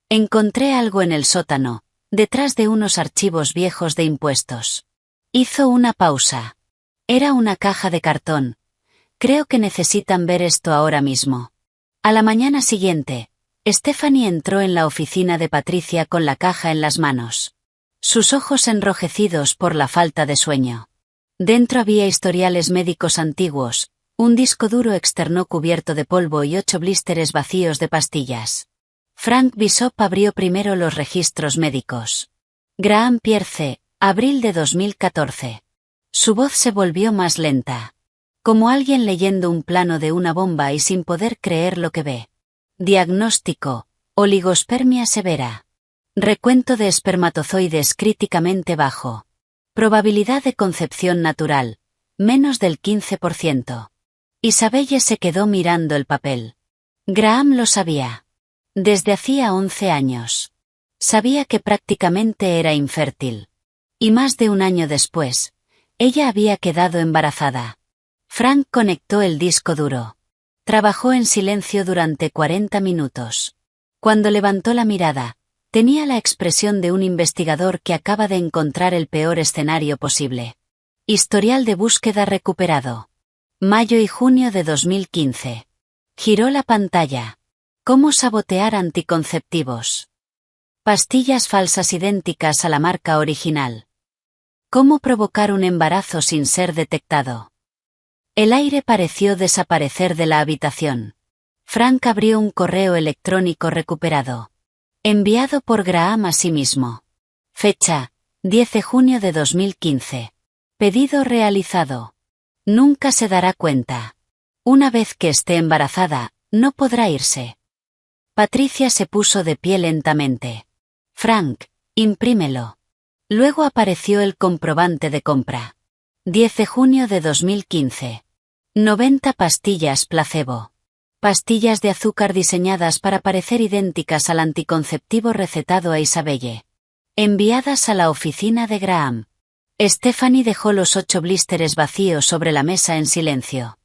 Encontré algo en el sótano, detrás de unos archivos viejos de impuestos. Hizo una pausa. Era una caja de cartón. Creo que necesitan ver esto ahora mismo. A la mañana siguiente, Stephanie entró en la oficina de Patricia con la caja en las manos. Sus ojos enrojecidos por la falta de sueño. Dentro había historiales médicos antiguos, un disco duro externo cubierto de polvo y 8 blísteres vacíos de pastillas. Frank Bishop abrió primero los registros médicos. Graham Pierce, abril de 2014. Su voz se volvió más lenta. Como alguien leyendo un plano de una bomba y sin poder creer lo que ve. Diagnóstico: oligospermia severa. Recuento de espermatozoides críticamente bajo. Probabilidad de concepción natural, menos del 15%. Isabelle se quedó mirando el papel. Graham lo sabía. Desde hacía 11 años. Sabía que prácticamente era infértil. Y más de un año después, ella había quedado embarazada. Frank conectó el disco duro. Trabajó en silencio durante 40 minutos. Cuando levantó la mirada, tenía la expresión de un investigador que acaba de encontrar el peor escenario posible. Historial de búsqueda recuperado. Mayo y junio de 2015. Giró la pantalla. ¿Cómo sabotear anticonceptivos? Pastillas falsas idénticas a la marca original. ¿Cómo provocar un embarazo sin ser detectado? El aire pareció desaparecer de la habitación. Frank abrió un correo electrónico recuperado. Enviado por Graham a sí mismo. Fecha: 10 de junio de 2015. Pedido realizado. Nunca se dará cuenta. Una vez que esté embarazada, no podrá irse. Patricia se puso de pie lentamente. Frank, imprímelo. Luego apareció el comprobante de compra. 10 de junio de 2015. 90 pastillas placebo. Pastillas de azúcar diseñadas para parecer idénticas al anticonceptivo recetado a Isabelle. Enviadas a la oficina de Graham. Stephanie dejó los 8 blísteres vacíos sobre la mesa en silencio.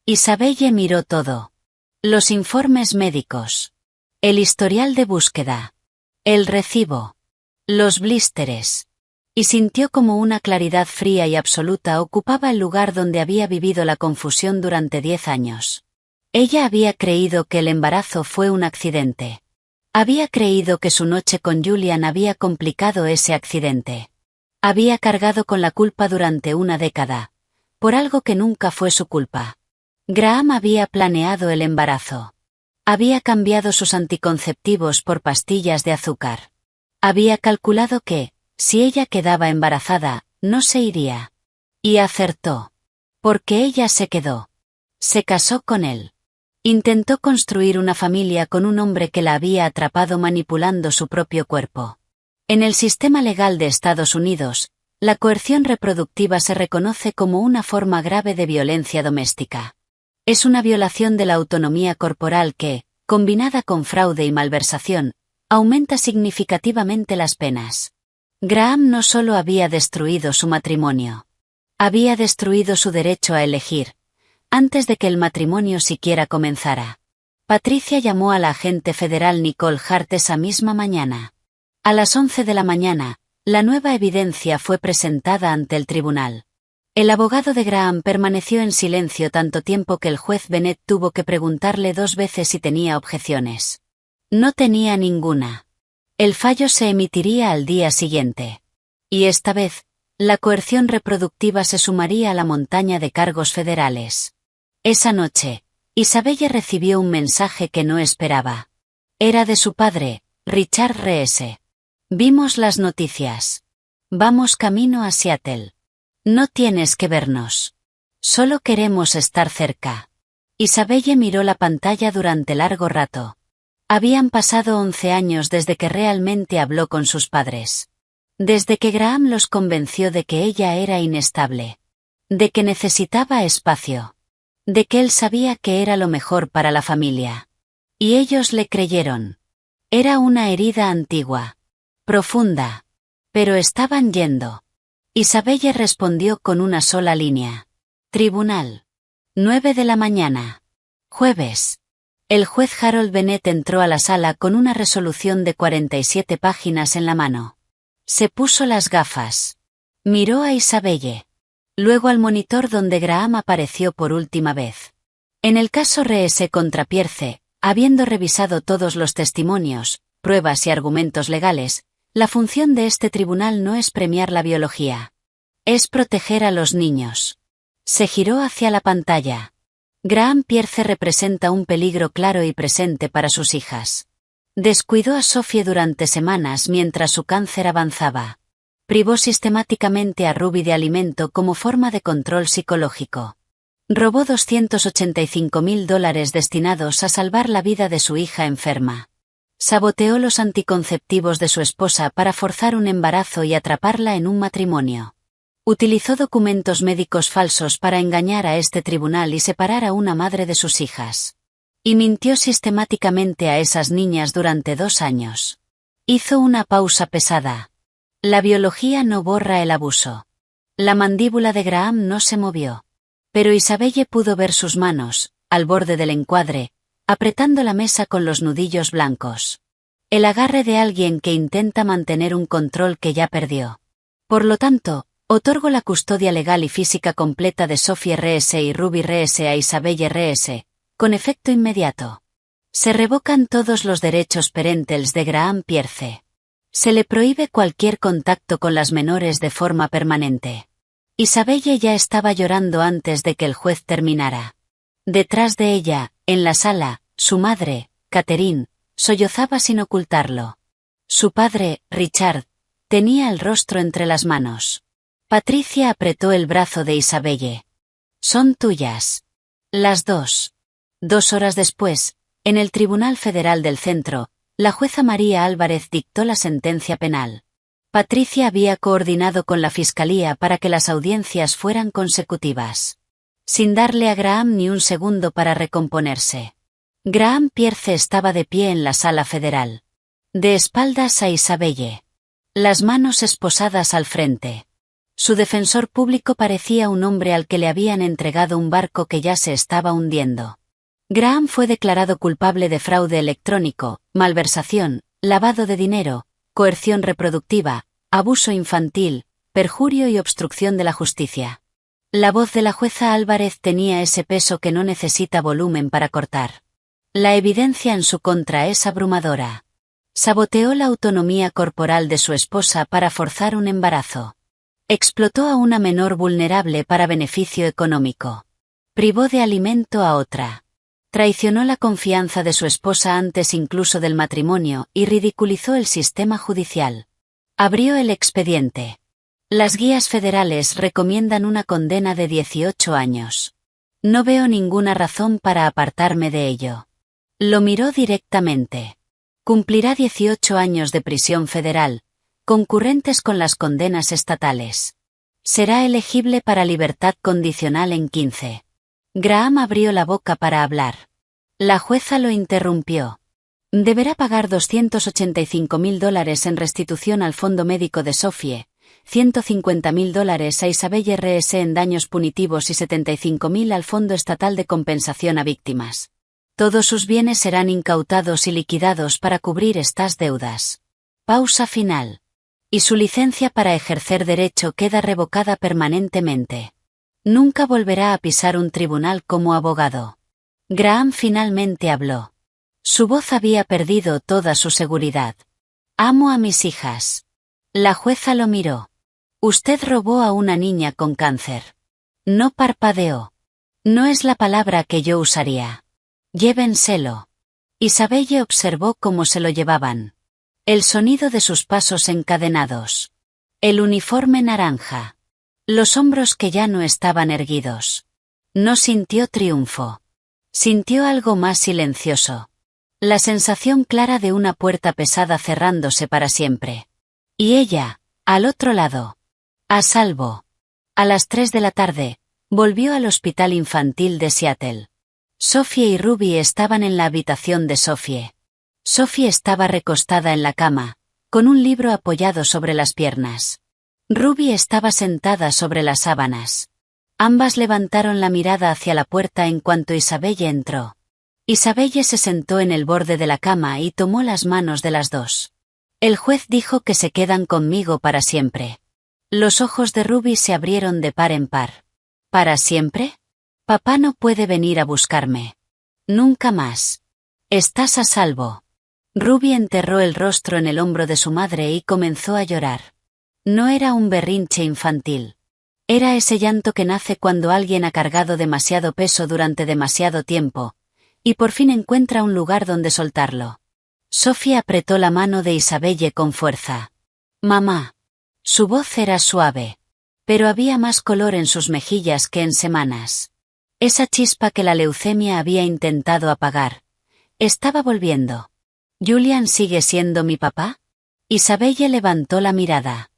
Isabelle miró todo. Los informes médicos. El historial de búsqueda. El recibo. Los blísteres. Y sintió como una claridad fría y absoluta ocupaba el lugar donde había vivido la confusión durante 10 años. Ella había creído que el embarazo fue un accidente. Había creído que su noche con Julian había complicado ese accidente. Había cargado con la culpa durante una década, por algo que nunca fue su culpa. Graham había planeado el embarazo. Había cambiado sus anticonceptivos por pastillas de azúcar. Había calculado que, si ella quedaba embarazada, no se iría. Y acertó. Porque ella se quedó. Se casó con él. Intentó construir una familia con un hombre que la había atrapado manipulando su propio cuerpo. En el sistema legal de Estados Unidos, la coerción reproductiva se reconoce como una forma grave de violencia doméstica. Es una violación de la autonomía corporal que, combinada con fraude y malversación, aumenta significativamente las penas. Graham no solo había destruido su matrimonio. Había destruido su derecho a elegir, antes de que el matrimonio siquiera comenzara. Patricia llamó a la agente federal Nicole Hart esa misma mañana. A las 11 de la mañana, la nueva evidencia fue presentada ante el tribunal. El abogado de Graham permaneció en silencio tanto tiempo que el juez Bennett tuvo que preguntarle 2 veces si tenía objeciones. No tenía ninguna. El fallo se emitiría al día siguiente. Y esta vez, la coerción reproductiva se sumaría a la montaña de cargos federales. Esa noche, Isabelle recibió un mensaje que no esperaba. Era de su padre, Richard Reese. Vimos las noticias. Vamos camino a Seattle. No tienes que vernos. Solo queremos estar cerca. Isabelle miró la pantalla durante largo rato. Habían pasado 11 años desde que realmente habló con sus padres. Desde que Graham los convenció de que ella era inestable. De que necesitaba espacio. De que él sabía que era lo mejor para la familia. Y ellos le creyeron. Era una herida antigua. Profunda. Pero estaban yendo. Isabelle respondió con una sola línea. Tribunal. 9 de la mañana. Jueves. El juez Harold Bennett entró a la sala con una resolución de 47 páginas en la mano. Se puso las gafas. Miró a Isabelle. Luego al monitor donde Graham apareció por última vez. En el caso Reese contra Pierce, habiendo revisado todos los testimonios, pruebas y argumentos legales, la función de este tribunal no es premiar la biología. Es proteger a los niños. Se giró hacia la pantalla. Graham Pierce representa un peligro claro y presente para sus hijas. Descuidó a Sophie durante semanas mientras su cáncer avanzaba. Privó sistemáticamente a Ruby de alimento como forma de control psicológico. Robó $285.000 destinados a salvar la vida de su hija enferma. Saboteó los anticonceptivos de su esposa para forzar un embarazo y atraparla en un matrimonio. Utilizó documentos médicos falsos para engañar a este tribunal y separar a una madre de sus hijas. Y mintió sistemáticamente a esas niñas durante 2 años. Hizo una pausa pesada. La biología no borra el abuso. La mandíbula de Graham no se movió. Pero Isabelle pudo ver sus manos, al borde del encuadre, apretando la mesa con los nudillos blancos. El agarre de alguien que intenta mantener un control que ya perdió. Por lo tanto, otorgo la custodia legal y física completa de Sophie Reese y Ruby Reese a Isabelle Reese, con efecto inmediato. Se revocan todos los derechos parentales de Graham Pierce. Se le prohíbe cualquier contacto con las menores de forma permanente. Isabelle ya estaba llorando antes de que el juez terminara. Detrás de ella, en la sala, su madre, Catherine, sollozaba sin ocultarlo. Su padre, Richard, tenía el rostro entre las manos. Patricia apretó el brazo de Isabelle. Son tuyas. Las dos. 2 horas después, en el Tribunal Federal del Centro, la jueza María Álvarez dictó la sentencia penal. Patricia había coordinado con la Fiscalía para que las audiencias fueran consecutivas. Sin darle a Graham ni un segundo para recomponerse. Graham Pierce estaba de pie en la sala federal. De espaldas a Isabelle. Las manos esposadas al frente. Su defensor público parecía un hombre al que le habían entregado un barco que ya se estaba hundiendo. Graham fue declarado culpable de fraude electrónico, malversación, lavado de dinero, coerción reproductiva, abuso infantil, perjurio y obstrucción de la justicia. La voz de la jueza Álvarez tenía ese peso que no necesita volumen para cortar. La evidencia en su contra es abrumadora. Saboteó la autonomía corporal de su esposa para forzar un embarazo. Explotó a una menor vulnerable para beneficio económico. Privó de alimento a otra. Traicionó la confianza de su esposa antes incluso del matrimonio y ridiculizó el sistema judicial. Abrió el expediente. Las guías federales recomiendan una condena de 18 años. No veo ninguna razón para apartarme de ello. Lo miró directamente. Cumplirá 18 años de prisión federal, concurrentes con las condenas estatales. Será elegible para libertad condicional en 15. Graham abrió la boca para hablar. La jueza lo interrumpió. Deberá pagar $285.000 en restitución al fondo médico de Sophie, $150.000 a Isabelle R.S. en daños punitivos y $75.000 al Fondo Estatal de Compensación a Víctimas. Todos sus bienes serán incautados y liquidados para cubrir estas deudas. Pausa final. Y su licencia para ejercer derecho queda revocada permanentemente. Nunca volverá a pisar un tribunal como abogado. Graham finalmente habló. Su voz había perdido toda su seguridad. Amo a mis hijas. La jueza lo miró. Usted robó a una niña con cáncer. No parpadeó. No es la palabra que yo usaría. Llévenselo. Isabelle observó cómo se lo llevaban. El sonido de sus pasos encadenados. El uniforme naranja. Los hombros que ya no estaban erguidos. No sintió triunfo. Sintió algo más silencioso. La sensación clara de una puerta pesada cerrándose para siempre. Y ella, al otro lado. A salvo. A las 3 de la tarde, volvió al hospital infantil de Seattle. Sophie y Ruby estaban en la habitación de Sophie. Sophie estaba recostada en la cama, con un libro apoyado sobre las piernas. Ruby estaba sentada sobre las sábanas. Ambas levantaron la mirada hacia la puerta en cuanto Isabelle entró. Isabelle se sentó en el borde de la cama y tomó las manos de las dos. El juez dijo que se quedan conmigo para siempre. Los ojos de Ruby se abrieron de par en par. ¿Para siempre? Papá no puede venir a buscarme. Nunca más. Estás a salvo. Ruby enterró el rostro en el hombro de su madre y comenzó a llorar. No era un berrinche infantil. Era ese llanto que nace cuando alguien ha cargado demasiado peso durante demasiado tiempo, y por fin encuentra un lugar donde soltarlo. Sophie apretó la mano de Isabelle con fuerza. Mamá. Su voz era suave. Pero había más color en sus mejillas que en semanas. Esa chispa que la leucemia había intentado apagar. Estaba volviendo. ¿Julian sigue siendo mi papá? Isabelle levantó la mirada.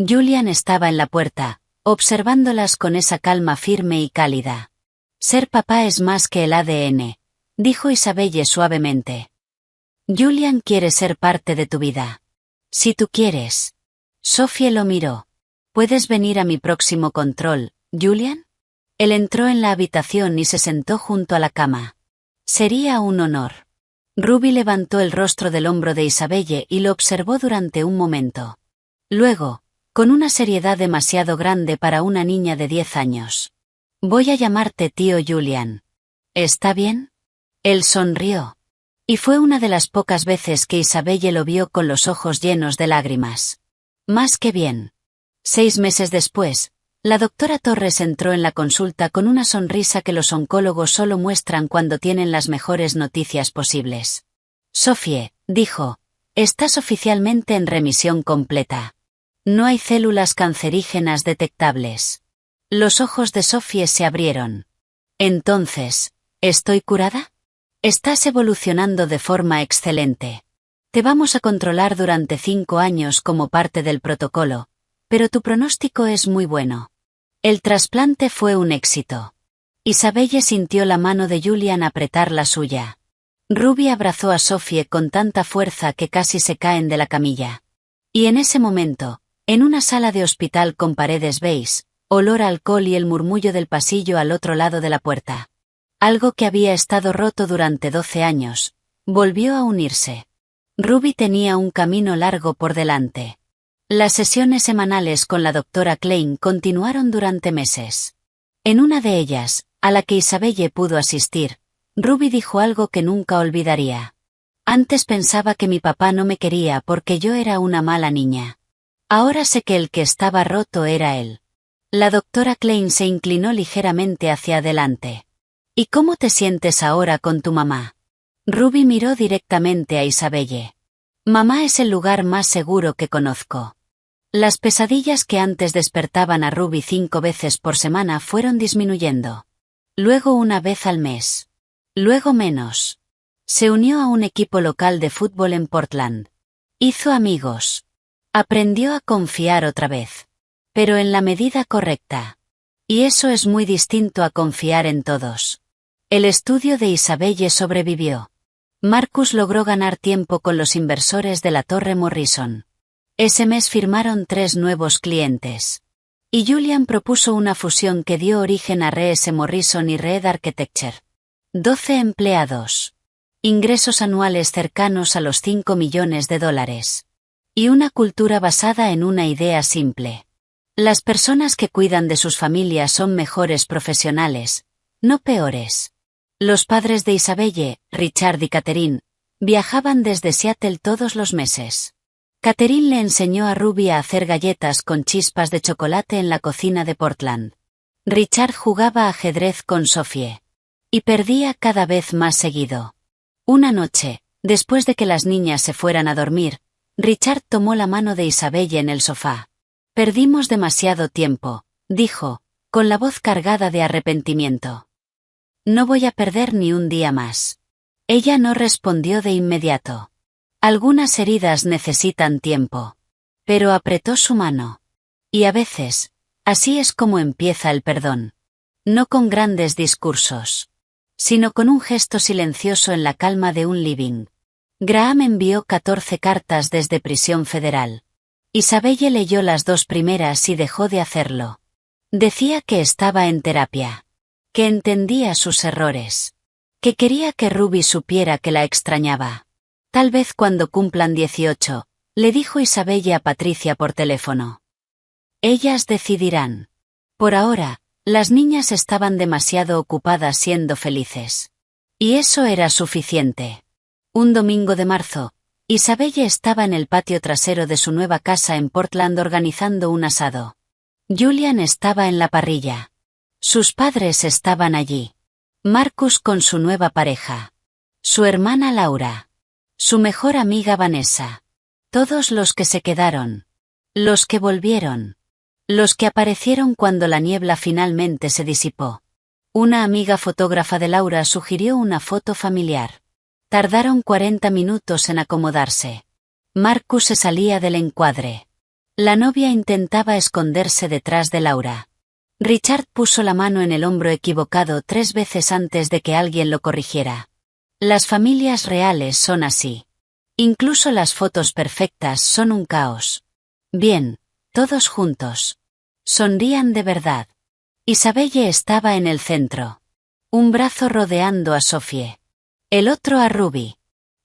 Julian estaba en la puerta, observándolas con esa calma firme y cálida. Ser papá es más que el ADN, dijo Isabelle suavemente. Julian quiere ser parte de tu vida. Si tú quieres. Sophie lo miró. ¿Puedes venir a mi próximo control, Julian? Él entró en la habitación y se sentó junto a la cama. Sería un honor. Ruby levantó el rostro del hombro de Isabelle y lo observó durante un momento. Luego, con una seriedad demasiado grande para una niña de 10 años. Voy a llamarte tío Julian. ¿Está bien? Él sonrió. Y fue una de las pocas veces que Isabelle lo vio con los ojos llenos de lágrimas. Más que bien. 6 meses después, la doctora Torres entró en la consulta con una sonrisa que los oncólogos solo muestran cuando tienen las mejores noticias posibles. Sophie, dijo, estás oficialmente en remisión completa. No hay células cancerígenas detectables. Los ojos de Sophie se abrieron. Entonces, ¿estoy curada? Estás evolucionando de forma excelente. Te vamos a controlar durante 5 años como parte del protocolo, pero tu pronóstico es muy bueno. El trasplante fue un éxito. Isabelle sintió la mano de Julian apretar la suya. Ruby abrazó a Sophie con tanta fuerza que casi se caen de la camilla. Y en ese momento, en una sala de hospital con paredes beige, olor a alcohol y el murmullo del pasillo al otro lado de la puerta. Algo que había estado roto durante 12 años, volvió a unirse. Ruby tenía un camino largo por delante. Las sesiones semanales con la doctora Klein continuaron durante meses. En una de ellas, a la que Isabelle pudo asistir, Ruby dijo algo que nunca olvidaría. Antes pensaba que mi papá no me quería porque yo era una mala niña. Ahora sé que el que estaba roto era él. La doctora Klein se inclinó ligeramente hacia adelante. ¿Y cómo te sientes ahora con tu mamá? Ruby miró directamente a Isabelle. Mamá es el lugar más seguro que conozco. Las pesadillas que antes despertaban a Ruby 5 veces por semana fueron disminuyendo. Luego una vez al mes. Luego menos. Se unió a un equipo local de fútbol en Portland. Hizo amigos. Aprendió a confiar otra vez. Pero en la medida correcta. Y eso es muy distinto a confiar en todos. El estudio de Isabelle sobrevivió. Marcus logró ganar tiempo con los inversores de la Torre Morrison. Ese mes firmaron 3 nuevos clientes. Y Julian propuso una fusión que dio origen a R.S. Morrison y Red Architecture. 12 empleados. Ingresos anuales cercanos a los $5 millones. Y una cultura basada en una idea simple. Las personas que cuidan de sus familias son mejores profesionales, no peores. Los padres de Isabelle, Richard y Catherine, viajaban desde Seattle todos los meses. Catherine le enseñó a Ruby a hacer galletas con chispas de chocolate en la cocina de Portland. Richard jugaba ajedrez con Sophie. Y perdía cada vez más seguido. Una noche, después de que las niñas se fueran a dormir, Richard tomó la mano de Isabelle en el sofá. Perdimos demasiado tiempo, dijo, con la voz cargada de arrepentimiento. No voy a perder ni un día más. Ella no respondió de inmediato. Algunas heridas necesitan tiempo. Pero apretó su mano. Y a veces, así es como empieza el perdón. No con grandes discursos. Sino con un gesto silencioso en la calma de un living. Graham envió 14 cartas desde prisión federal. Isabelle leyó las 2 primeras y dejó de hacerlo. Decía que estaba en terapia. Que entendía sus errores. Que quería que Ruby supiera que la extrañaba. Tal vez cuando cumplan 18, le dijo Isabelle a Patricia por teléfono. Ellas decidirán. Por ahora, las niñas estaban demasiado ocupadas siendo felices. Y eso era suficiente. Un domingo de marzo, Isabelle estaba en el patio trasero de su nueva casa en Portland organizando un asado. Julian estaba en la parrilla. Sus padres estaban allí. Marcus con su nueva pareja. Su hermana Laura. Su mejor amiga Vanessa. Todos los que se quedaron. Los que volvieron. Los que aparecieron cuando la niebla finalmente se disipó. Una amiga fotógrafa de Laura sugirió una foto familiar. Tardaron 40 minutos en acomodarse. Marcus se salía del encuadre. La novia intentaba esconderse detrás de Laura. Richard puso la mano en el hombro equivocado 3 veces antes de que alguien lo corrigiera. Las familias reales son así. Incluso las fotos perfectas son un caos. Bien, todos juntos. Sonrían de verdad. Isabelle estaba en el centro. Un brazo rodeando a Sophie. El otro a Ruby.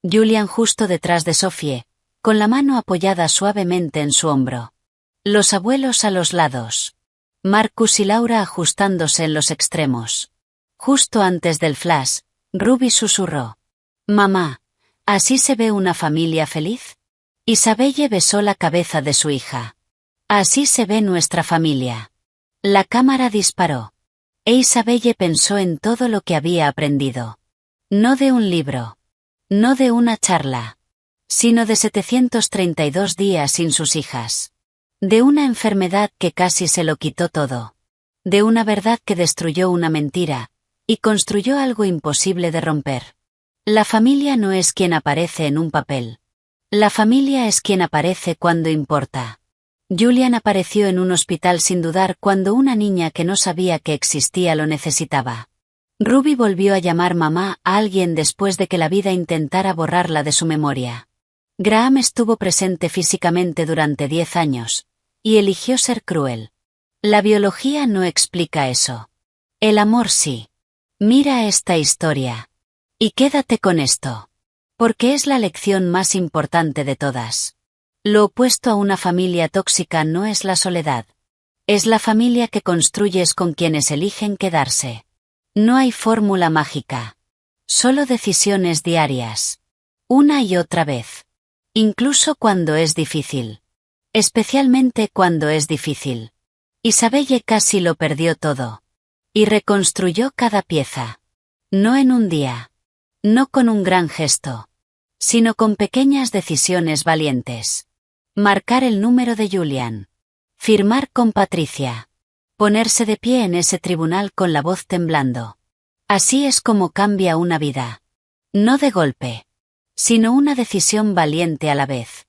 Julian justo detrás de Sophie, con la mano apoyada suavemente en su hombro. Los abuelos a los lados. Marcus y Laura ajustándose en los extremos. Justo antes del flash, Ruby susurró. Mamá, ¿así se ve una familia feliz? Isabelle besó la cabeza de su hija. Así se ve nuestra familia. La cámara disparó. E Isabelle pensó en todo lo que había aprendido. No de un libro. No de una charla. Sino de 732 días sin sus hijas. De una enfermedad que casi se lo quitó todo. De una verdad que destruyó una mentira, y construyó algo imposible de romper. La familia no es quien aparece en un papel. La familia es quien aparece cuando importa. Julian apareció en un hospital sin dudar cuando una niña que no sabía que existía lo necesitaba. Ruby volvió a llamar mamá a alguien después de que la vida intentara borrarla de su memoria. Graham estuvo presente físicamente durante 10 años, y eligió ser cruel. La biología no explica eso. El amor sí. Mira esta historia. Y quédate con esto. Porque es la lección más importante de todas. Lo opuesto a una familia tóxica no es la soledad. Es la familia que construyes con quienes eligen quedarse. No hay fórmula mágica. Solo decisiones diarias. Una y otra vez. Incluso cuando es difícil. Especialmente cuando es difícil. Isabelle casi lo perdió todo. Y reconstruyó cada pieza. No en un día. No con un gran gesto. Sino con pequeñas decisiones valientes. Marcar el número de Julian. Firmar con Patricia. Ponerse de pie en ese tribunal con la voz temblando. Así es como cambia una vida. No de golpe. Sino una decisión valiente a la vez.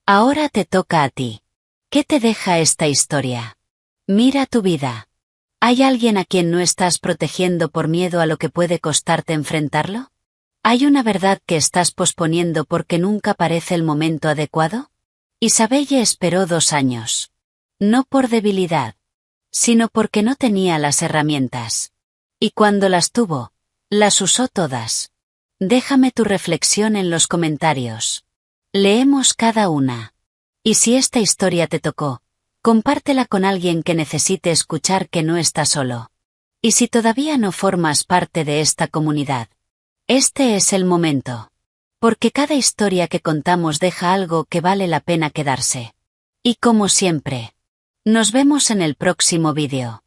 Ahora te toca a ti. ¿Qué te deja esta historia? Mira tu vida. ¿Hay alguien a quien no estás protegiendo por miedo a lo que puede costarte enfrentarlo? ¿Hay una verdad que estás posponiendo porque nunca parece el momento adecuado? Isabelle esperó 2 años. No por debilidad, sino porque no tenía las herramientas. Y cuando las tuvo, las usó todas. Déjame tu reflexión en los comentarios. Leemos cada una. Y si esta historia te tocó, compártela con alguien que necesite escuchar que no está solo. Y si todavía no formas parte de esta comunidad, este es el momento. Porque cada historia que contamos deja algo que vale la pena quedarse. Y como siempre, nos vemos en el próximo vídeo.